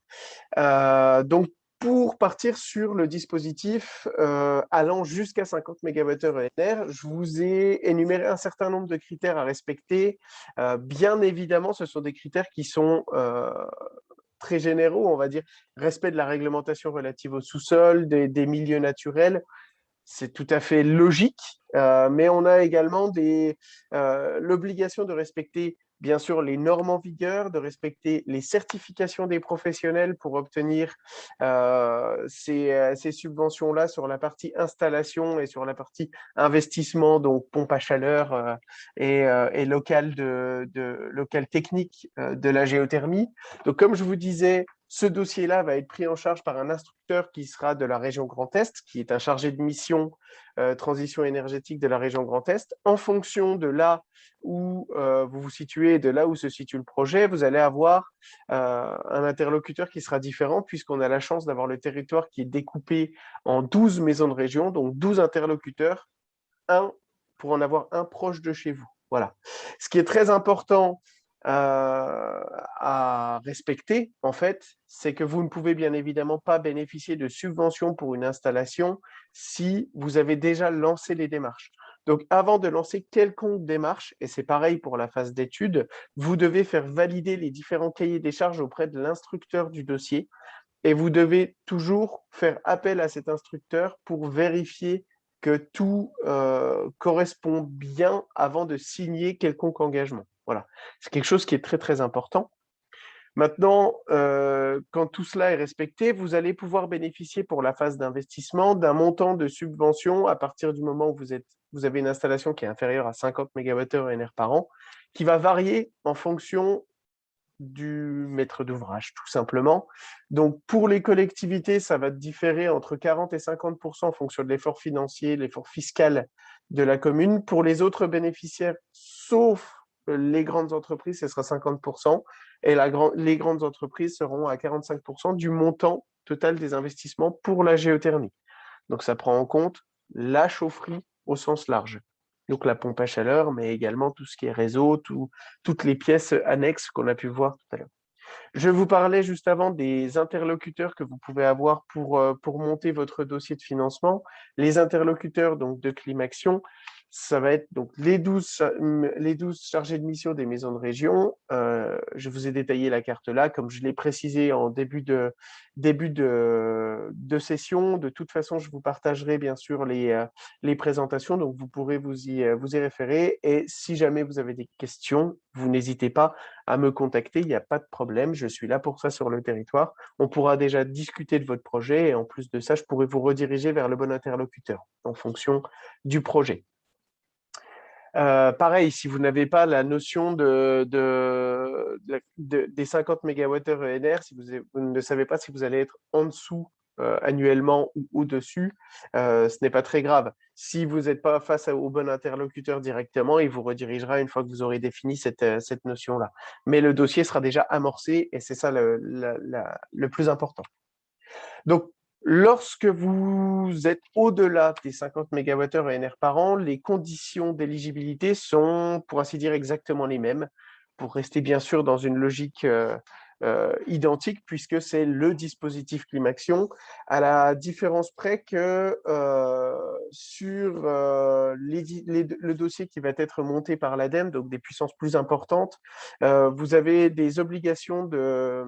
Donc, pour partir sur le dispositif allant jusqu'à 50 MWh ENR, je vous ai énuméré un certain nombre de critères à respecter. Bien évidemment, ce sont des critères qui sont très généraux, on va dire, respect de la réglementation relative au sous-sol, des milieux naturels. C'est tout à fait logique, mais on a également l'obligation de respecter, bien sûr, les normes en vigueur, de respecter les certifications des professionnels pour obtenir ces subventions-là sur la partie installation et sur la partie investissement, donc pompe à chaleur et local technique de la géothermie. Donc, comme je vous disais, ce dossier-là va être pris en charge par un instructeur qui sera de la région Grand Est, qui est un chargé de mission transition énergétique de la région Grand Est. En fonction de là où vous vous situez et de là où se situe le projet, vous allez avoir un interlocuteur qui sera différent, puisqu'on a la chance d'avoir le territoire qui est découpé en 12 maisons de région, donc 12 interlocuteurs, pour en avoir un proche de chez vous. Voilà. Ce qui est très important à respecter, en fait, c'est que vous ne pouvez bien évidemment pas bénéficier de subventions pour une installation si vous avez déjà lancé les démarches. Donc, avant de lancer quelconque démarche, et c'est pareil pour la phase d'étude, vous devez faire valider les différents cahiers des charges auprès de l'instructeur du dossier et vous devez toujours faire appel à cet instructeur pour vérifier que tout correspond bien avant de signer quelconque engagement. Voilà, c'est quelque chose qui est très, très important. Maintenant, quand tout cela est respecté, vous allez pouvoir bénéficier pour la phase d'investissement d'un montant de subvention à partir du moment où vous avez une installation qui est inférieure à 50 MWh ENR par an, qui va varier en fonction du maître d'ouvrage, tout simplement. Donc, pour les collectivités, ça va différer entre 40 et 50% en fonction de l'effort financier, l'effort fiscal de la commune. Pour les autres bénéficiaires, sauf les grandes entreprises, ce sera 50%, et les grandes entreprises seront à 45% du montant total des investissements pour la géothermie. Donc, ça prend en compte la chaufferie au sens large. Donc, la pompe à chaleur, mais également tout ce qui est réseau, toutes les pièces annexes qu'on a pu voir tout à l'heure. Je vous parlais juste avant des interlocuteurs que vous pouvez avoir pour monter votre dossier de financement. Les interlocuteurs donc, de Climaction, ça va être donc les 12 chargés de mission des maisons de région. Je vous ai détaillé la carte là, comme je l'ai précisé en début de session. De toute façon, je vous partagerai bien sûr les présentations, donc vous pourrez vous y référer. Et si jamais vous avez des questions, vous n'hésitez pas à me contacter, il n'y a pas de problème, je suis là pour ça sur le territoire. On pourra déjà discuter de votre projet et en plus de ça, je pourrai vous rediriger vers le bon interlocuteur en fonction du projet. Pareil, si vous n'avez pas la notion des 50 MWh ENR, si vous ne savez pas si vous allez être en dessous annuellement ou au-dessus, ce n'est pas très grave. Si vous n'êtes pas face au bon interlocuteur directement, il vous redirigera une fois que vous aurez défini cette notion-là. Mais le dossier sera déjà amorcé et c'est ça le plus important. Donc, lorsque vous êtes au-delà des 50 MWh ENR par an, les conditions d'éligibilité sont, pour ainsi dire, exactement les mêmes, pour rester bien sûr dans une logique identique, puisque c'est le dispositif Climaction, à la différence près que sur le dossier qui va être monté par l'ADEME, donc des puissances plus importantes, vous avez des obligations de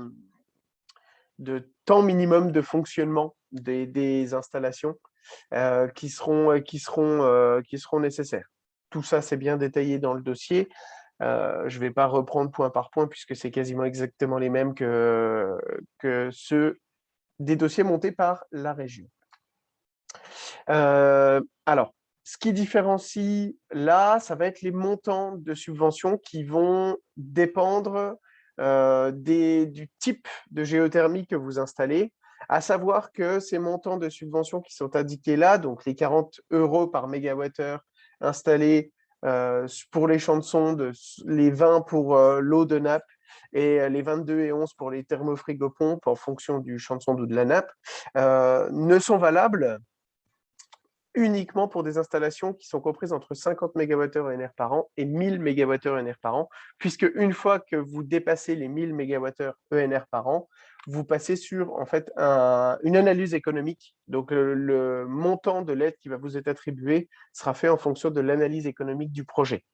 temps minimum de fonctionnement des installations qui seront nécessaires. Tout ça, c'est bien détaillé dans le dossier. Je ne vais pas reprendre point par point puisque c'est quasiment exactement les mêmes que ceux des dossiers montés par la région. Alors, ce qui différencie là, ça va être les montants de subventions qui vont dépendre du type de géothermie que vous installez. À savoir que ces montants de subvention qui sont indiqués là, donc les 40 € par mégawattheure installés pour les champs de sonde, les 20 pour l'eau de nappe et les 22 et 11 pour les thermofrigopompes en fonction du champ de sonde ou de la nappe, ne sont valables uniquement pour des installations qui sont comprises entre 50 MWh ENR par an et 1000 MWh ENR par an, puisque une fois que vous dépassez les 1000 MWh ENR par an, vous passez sur en fait une analyse économique. Donc le montant de l'aide qui va vous être attribué sera fait en fonction de l'analyse économique du projet.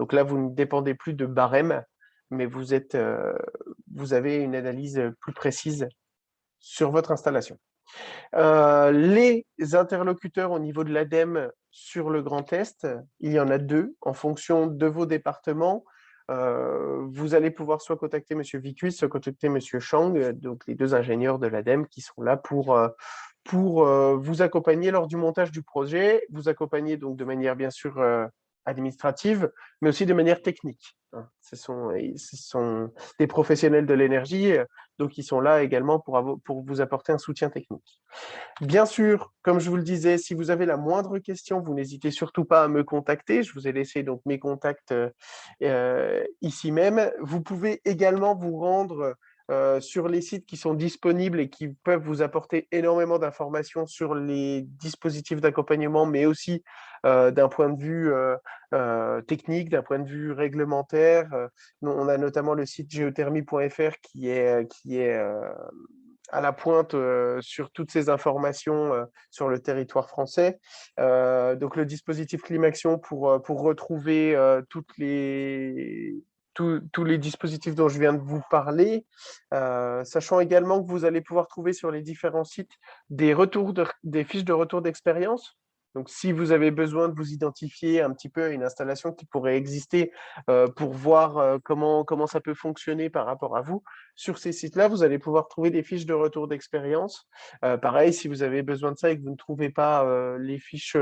Donc là, vous ne dépendez plus de barème, mais vous avez une analyse plus précise sur votre installation. Les interlocuteurs au niveau de l'ADEME sur le Grand Est, il y en a 2 en fonction de vos départements. Vous allez pouvoir soit contacter M. Vicus, soit contacter M. Chang, donc les 2 ingénieurs de l'ADEME qui sont là pour vous accompagner lors du montage du projet, vous accompagner donc de manière bien sûr administrative, mais aussi de manière technique. Ce sont des professionnels de l'énergie, donc ils sont là également pour vous apporter un soutien technique. Bien sûr, comme je vous le disais, si vous avez la moindre question, vous n'hésitez surtout pas à me contacter. Je vous ai laissé donc mes contacts ici même. Vous pouvez également vous rendre sur les sites qui sont disponibles et qui peuvent vous apporter énormément d'informations sur les dispositifs d'accompagnement, mais aussi d'un point de vue technique, d'un point de vue réglementaire. On a notamment le site géothermie.fr qui est à la pointe sur toutes ces informations sur le territoire français. Donc le dispositif Climaction pour retrouver tous les dispositifs dont je viens de vous parler, sachant également que vous allez pouvoir trouver sur les différents sites des fiches de retour d'expérience. Donc, si vous avez besoin de vous identifier un petit peu à une installation qui pourrait exister pour voir comment ça peut fonctionner par rapport à vous, sur ces sites-là, vous allez pouvoir trouver des fiches de retour d'expérience. Pareil, si vous avez besoin de ça et que vous ne trouvez pas les fiches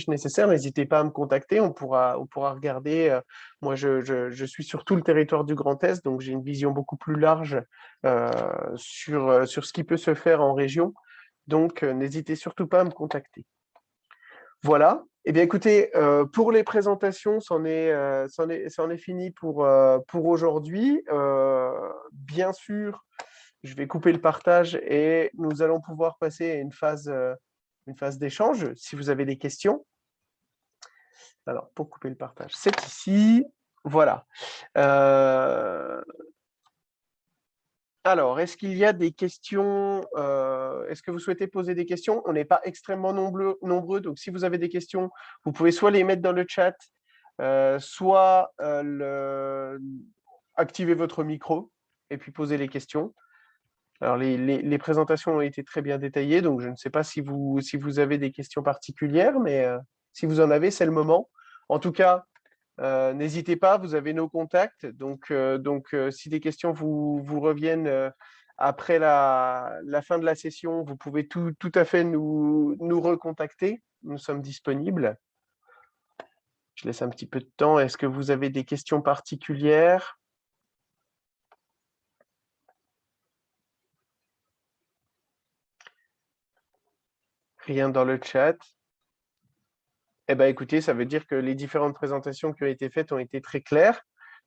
nécessaires, n'hésitez pas à me contacter, on pourra regarder. Moi, je suis sur tout le territoire du Grand Est, donc j'ai une vision beaucoup plus large sur ce qui peut se faire en région. Donc, n'hésitez surtout pas à me contacter. Voilà. Eh bien, écoutez, pour les présentations, c'en est fini pour aujourd'hui. Bien sûr, je vais couper le partage et nous allons pouvoir passer à une phase d'échange, si vous avez des questions. Alors, pour couper le partage, c'est ici. Voilà. Alors, est-ce qu'il y a des questions? Est-ce que vous souhaitez poser des questions? On n'est pas extrêmement nombreux, donc si vous avez des questions, vous pouvez soit les mettre dans le chat, soit activer votre micro et puis poser les questions. Alors, les présentations ont été très bien détaillées, donc je ne sais pas si vous avez des questions particulières, mais si vous en avez, c'est le moment. En tout cas, n'hésitez pas, vous avez nos contacts. Donc si des questions vous reviennent après la fin de la session, vous pouvez tout à fait nous recontacter. Nous sommes disponibles. Je laisse un petit peu de temps. Est-ce que vous avez des questions particulières? Rien dans le chat. Eh bien, écoutez, ça veut dire que les différentes présentations qui ont été faites ont été très claires.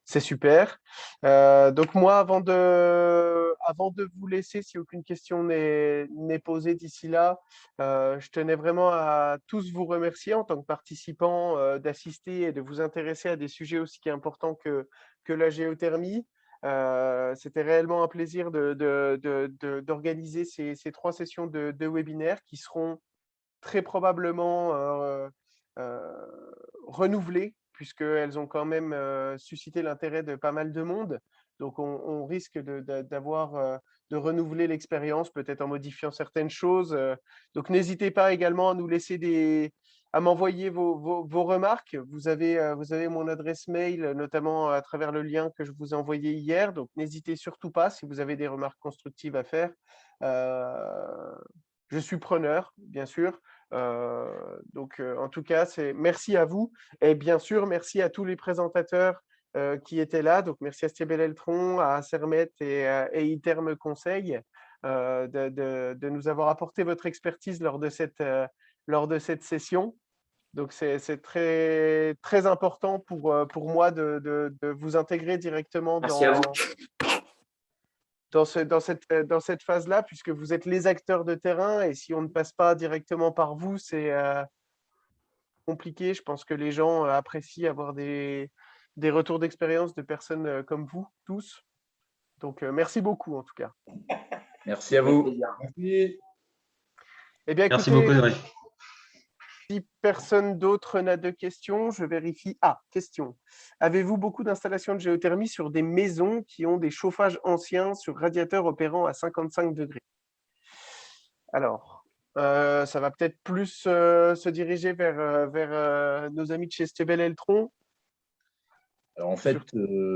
C'est super. Donc moi, avant de vous laisser, si aucune question n'est posée d'ici là, je tenais vraiment à tous vous remercier en tant que participants d'assister et de vous intéresser à des sujets aussi importants que la géothermie. C'était réellement un plaisir d'organiser ces 3 sessions de webinaire qui seront très probablement renouvelées, puisqu'elles ont quand même suscité l'intérêt de pas mal de monde. Donc, on risque de renouveler l'expérience, peut-être en modifiant certaines choses. Donc, n'hésitez pas également à nous laisser à m'envoyer vos remarques. Vous avez mon adresse mail, notamment à travers le lien que je vous ai envoyé hier. Donc, n'hésitez surtout pas si vous avez des remarques constructives à faire. Je suis preneur, bien sûr. Donc, en tout cas, merci à vous. Et bien sûr, merci à tous les présentateurs qui étaient là. Donc, merci à Stébel Eltron, à Sermet et Iterme Conseil. de nous avoir apporté votre expertise lors de cette session. Donc, c'est très, très important pour moi de vous intégrer directement Merci à vous. dans cette phase-là, puisque vous êtes les acteurs de terrain. Et si on ne passe pas directement par vous, c'est compliqué. Je pense que les gens apprécient avoir des retours d'expérience de personnes comme vous tous. Donc, merci beaucoup en tout cas. Merci à Avec vous. plaisir. Merci. Eh bien, Merci écoutez, beaucoup, Noé. si personne d'autre n'a de questions, je vérifie. Ah, question. Avez-vous beaucoup d'installations de géothermie sur des maisons qui ont des chauffages anciens sur radiateurs opérant à 55 degrés? Alors, ça va peut-être plus se diriger vers nos amis de chez Stebel Eltron. Alors en fait,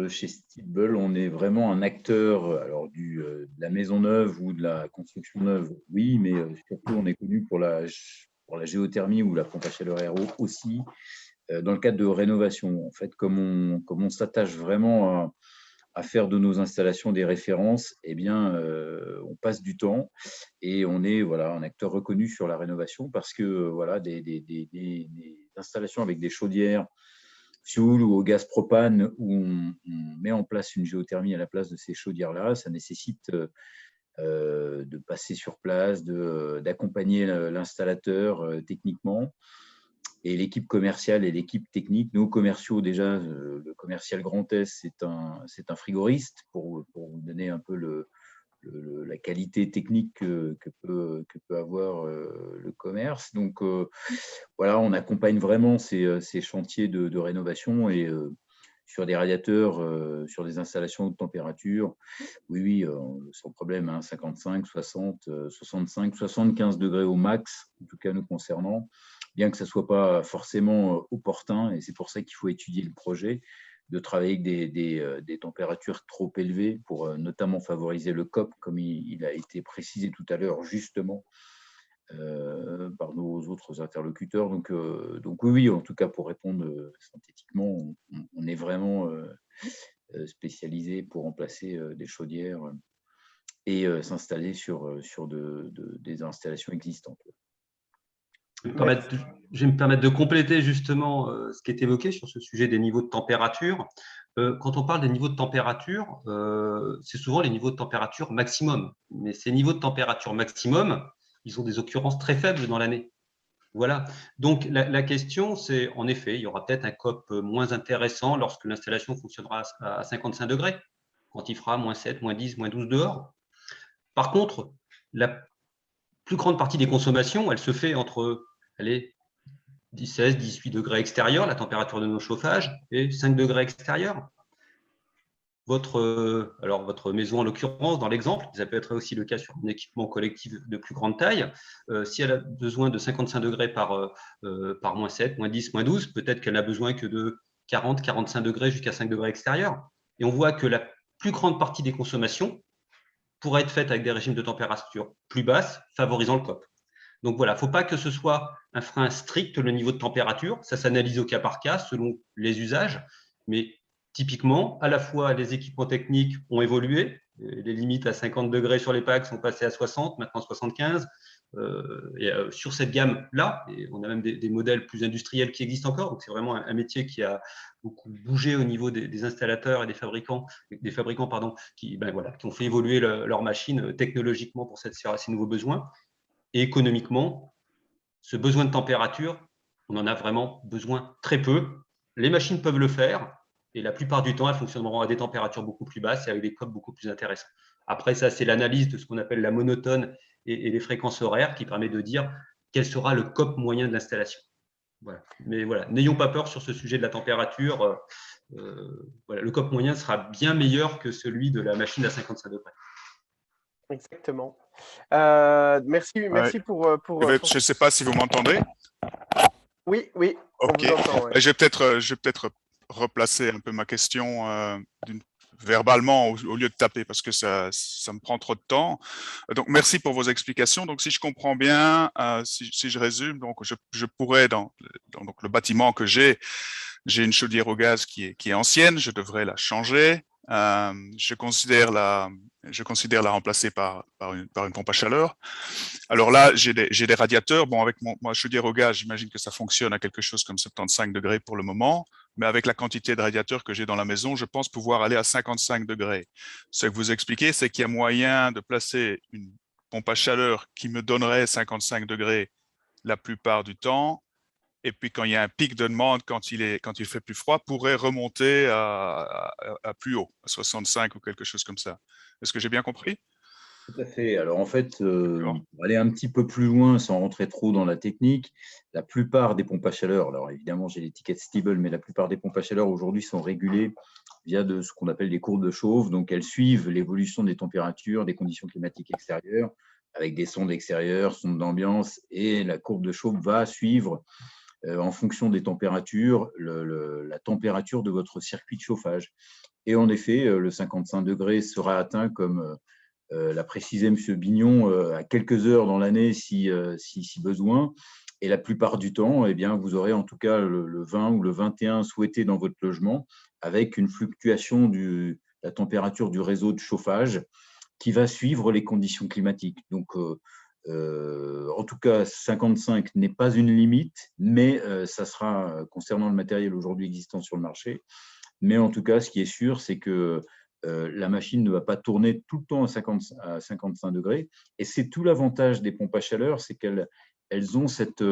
chez Stibel, on est vraiment un acteur de la maison neuve ou de la construction neuve, oui, mais surtout on est connu pour la géothermie ou la pompe à chaleur aéro aussi, dans le cadre de rénovation. En fait, comme on s'attache vraiment à faire de nos installations des références, eh bien, on passe du temps et on est un acteur reconnu sur la rénovation parce que des installations avec des chaudières fioul ou au gaz propane où on met en place une géothermie à la place de ces chaudières-là, ça nécessite de passer sur place, d'accompagner l'installateur techniquement. Et l'équipe commerciale et l'équipe technique, nos commerciaux déjà, le commercial Grand Est, c'est un frigoriste pour vous donner un peu la qualité technique que peut avoir le commerce. Donc, on accompagne vraiment ces chantiers de rénovation et sur des radiateurs, sur des installations haute température, oui, sans problème, 55, 60, 65, 75 degrés au max, en tout cas nous concernant, bien que ça ne soit pas forcément opportun, et c'est pour ça qu'il faut étudier le projet, de travailler avec des températures trop élevées pour notamment favoriser le COP, comme il a été précisé tout à l'heure justement par nos autres interlocuteurs. Donc oui, en tout cas pour répondre synthétiquement, on est vraiment spécialisé pour remplacer des chaudières et s'installer sur des installations existantes. Je vais me permettre de compléter justement ce qui est évoqué sur ce sujet des niveaux de température. Quand on parle des niveaux de température, c'est souvent les niveaux de température maximum. Mais ces niveaux de température maximum, ils ont des occurrences très faibles dans l'année. Voilà. Donc, la question, c'est en effet, il y aura peut-être un COP moins intéressant lorsque l'installation fonctionnera à 55 degrés, quand il fera moins 7, moins 10, moins 12 dehors. Par contre, la plus grande partie des consommations, elle se fait entre 16, 18 degrés extérieurs, la température de nos chauffages, et 5 degrés extérieurs. Votre maison, en l'occurrence, dans l'exemple, ça peut être aussi le cas sur un équipement collectif de plus grande taille. Si elle a besoin de 55 degrés par moins 7, moins 10, moins 12, peut-être qu'elle n'a besoin que de 40, 45 degrés jusqu'à 5 degrés extérieurs. Et on voit que la plus grande partie des consommations pourrait être faite avec des régimes de température plus basses, favorisant le COP. Donc voilà, il ne faut pas que ce soit un frein strict, le niveau de température. Ça s'analyse au cas par cas, selon les usages. Mais typiquement, à la fois, les équipements techniques ont évolué. Les limites à 50 degrés sur les packs sont passées à 60, maintenant 75. Sur cette gamme-là, et on a même des modèles plus industriels qui existent encore. Donc, c'est vraiment un métier qui a beaucoup bougé au niveau des installateurs et des fabricants qui ont fait évoluer leurs machines technologiquement pour satisfaire à ces nouveaux besoins. Et économiquement, ce besoin de température, on en a vraiment besoin très peu. Les machines peuvent le faire et la plupart du temps, elles fonctionneront à des températures beaucoup plus basses et avec des COP beaucoup plus intéressants. Après, ça, c'est l'analyse de ce qu'on appelle la monotone et les fréquences horaires qui permet de dire quel sera le COP moyen de l'installation. Voilà. Mais voilà, n'ayons pas peur sur ce sujet de la température. Le COP moyen sera bien meilleur que celui de la machine à 55 degrés. Exactement. Merci pour Je ne sais pas si vous m'entendez. Oui, okay. On vous entend. Ouais. Je vais peut-être replacer un peu ma question verbalement au lieu de taper parce que ça me prend trop de temps. Donc, merci pour vos explications. Donc, si je comprends bien, si je résume, donc je pourrais, dans le bâtiment que j'ai une chaudière au gaz qui est ancienne, je devrais la changer. Je considère la remplacer par une pompe à chaleur. Alors là, j'ai des radiateurs. Bon, avec moi, chaudière au gaz, j'imagine que ça fonctionne à quelque chose comme 75 degrés pour le moment. Mais avec la quantité de radiateurs que j'ai dans la maison, je pense pouvoir aller à 55 degrés. Ce que vous expliquez, c'est qu'il y a moyen de placer une pompe à chaleur qui me donnerait 55 degrés la plupart du temps. Et puis, quand il y a un pic de demande, quand il fait plus froid, pourrait remonter à plus haut, à 65 ou quelque chose comme ça. Est-ce que j'ai bien compris? Tout à fait. Alors en fait, pour aller un petit peu plus loin sans rentrer trop dans la technique, la plupart des pompes à chaleur, alors évidemment j'ai l'étiquette Stiebel, mais la plupart des pompes à chaleur aujourd'hui sont régulées via ce qu'on appelle des courbes de chauffe. Donc elles suivent l'évolution des températures, des conditions climatiques extérieures, avec des sondes extérieures, sondes d'ambiance, et la courbe de chauffe va suivre en fonction des températures, la température de votre circuit de chauffage. Et en effet, le 55 degrés sera atteint, comme l'a précisé M. Bignon, à quelques heures dans l'année si besoin. Et la plupart du temps, eh bien, vous aurez en tout cas le 20 ou le 21 souhaité dans votre logement, avec une fluctuation de la température du réseau de chauffage qui va suivre les conditions climatiques. Donc, en tout cas, 55 n'est pas une limite, mais ça sera concernant le matériel aujourd'hui existant sur le marché. Mais en tout cas, ce qui est sûr, c'est que la machine ne va pas tourner tout le temps à 55 degrés. Et c'est tout l'avantage des pompes à chaleur, c'est qu'elles ont cette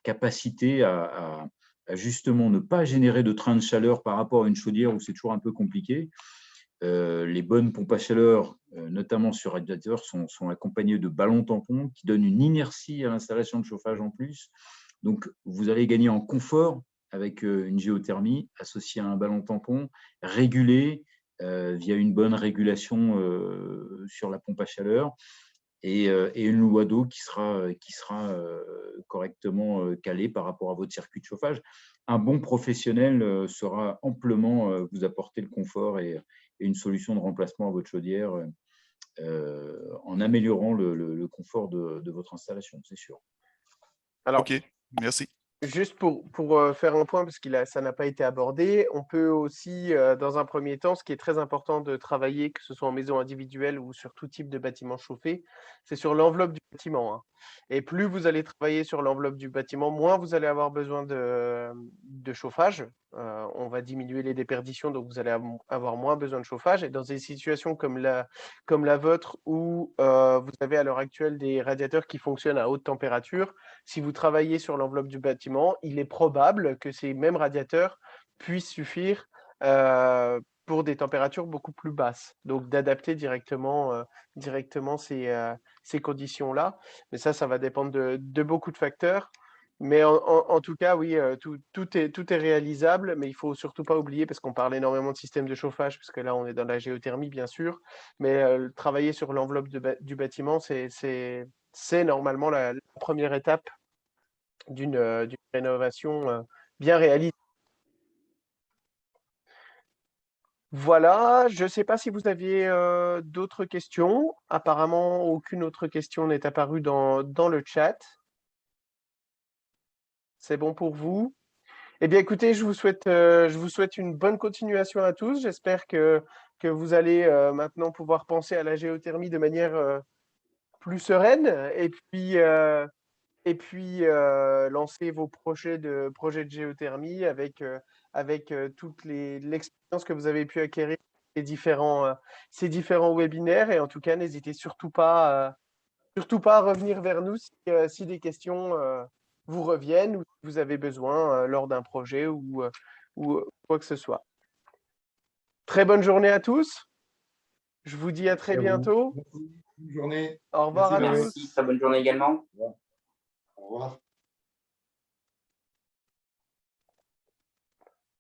capacité à justement ne pas générer de train de chaleur par rapport à une chaudière où c'est toujours un peu compliqué. Les bonnes pompes à chaleur, notamment sur radiateur, sont accompagnées de ballons tampons qui donnent une inertie à l'installation de chauffage en plus. Donc, vous allez gagner en confort avec une géothermie associée à un ballon tampon, régulé via une bonne régulation sur la pompe à chaleur et une loi d'eau qui sera correctement calée par rapport à votre circuit de chauffage. Un bon professionnel saura amplement vous apporter le confort et une solution de remplacement à votre chaudière en améliorant le confort de votre installation, c'est sûr. Alors, OK, merci. juste pour faire un point, parce que ça n'a pas été abordé, on peut aussi, dans un premier temps, ce qui est très important de travailler, que ce soit en maison individuelle ou sur tout type de bâtiment chauffé, c'est sur l'enveloppe du bâtiment, hein. Et plus vous allez travailler sur l'enveloppe du bâtiment, moins vous allez avoir besoin de chauffage. On va diminuer les déperditions, donc vous allez avoir moins besoin de chauffage. Et dans des situations comme la vôtre, où vous avez à l'heure actuelle des radiateurs qui fonctionnent à haute température, si vous travaillez sur l'enveloppe du bâtiment, il est probable que ces mêmes radiateurs puissent suffire pour des températures beaucoup plus basses. Donc d'adapter directement ces conditions-là. Mais ça va dépendre de beaucoup de facteurs. Mais en tout cas, oui, tout est réalisable, mais il ne faut surtout pas oublier, parce qu'on parle énormément de système de chauffage, parce que là, on est dans la géothermie, bien sûr, mais travailler sur l'enveloppe du bâtiment, c'est normalement la première étape d'une rénovation bien réalisée. Voilà, je ne sais pas si vous aviez d'autres questions. Apparemment, aucune autre question n'est apparue dans le chat. C'est bon pour vous? Eh bien, écoutez, je vous souhaite une bonne continuation à tous. J'espère que vous allez maintenant pouvoir penser à la géothermie de manière plus sereine, et puis lancer vos projets de géothermie avec toute l'expérience que vous avez pu acquérir ces différents webinaires. Et en tout cas, n'hésitez surtout pas à revenir vers nous si des questions vous reviennent, ou si vous avez besoin lors d'un projet ou quoi que ce soit. Très bonne journée à tous. Je vous dis à très bientôt. Bonne journée. Au revoir à tous. Merci, très bonne journée également. Au revoir.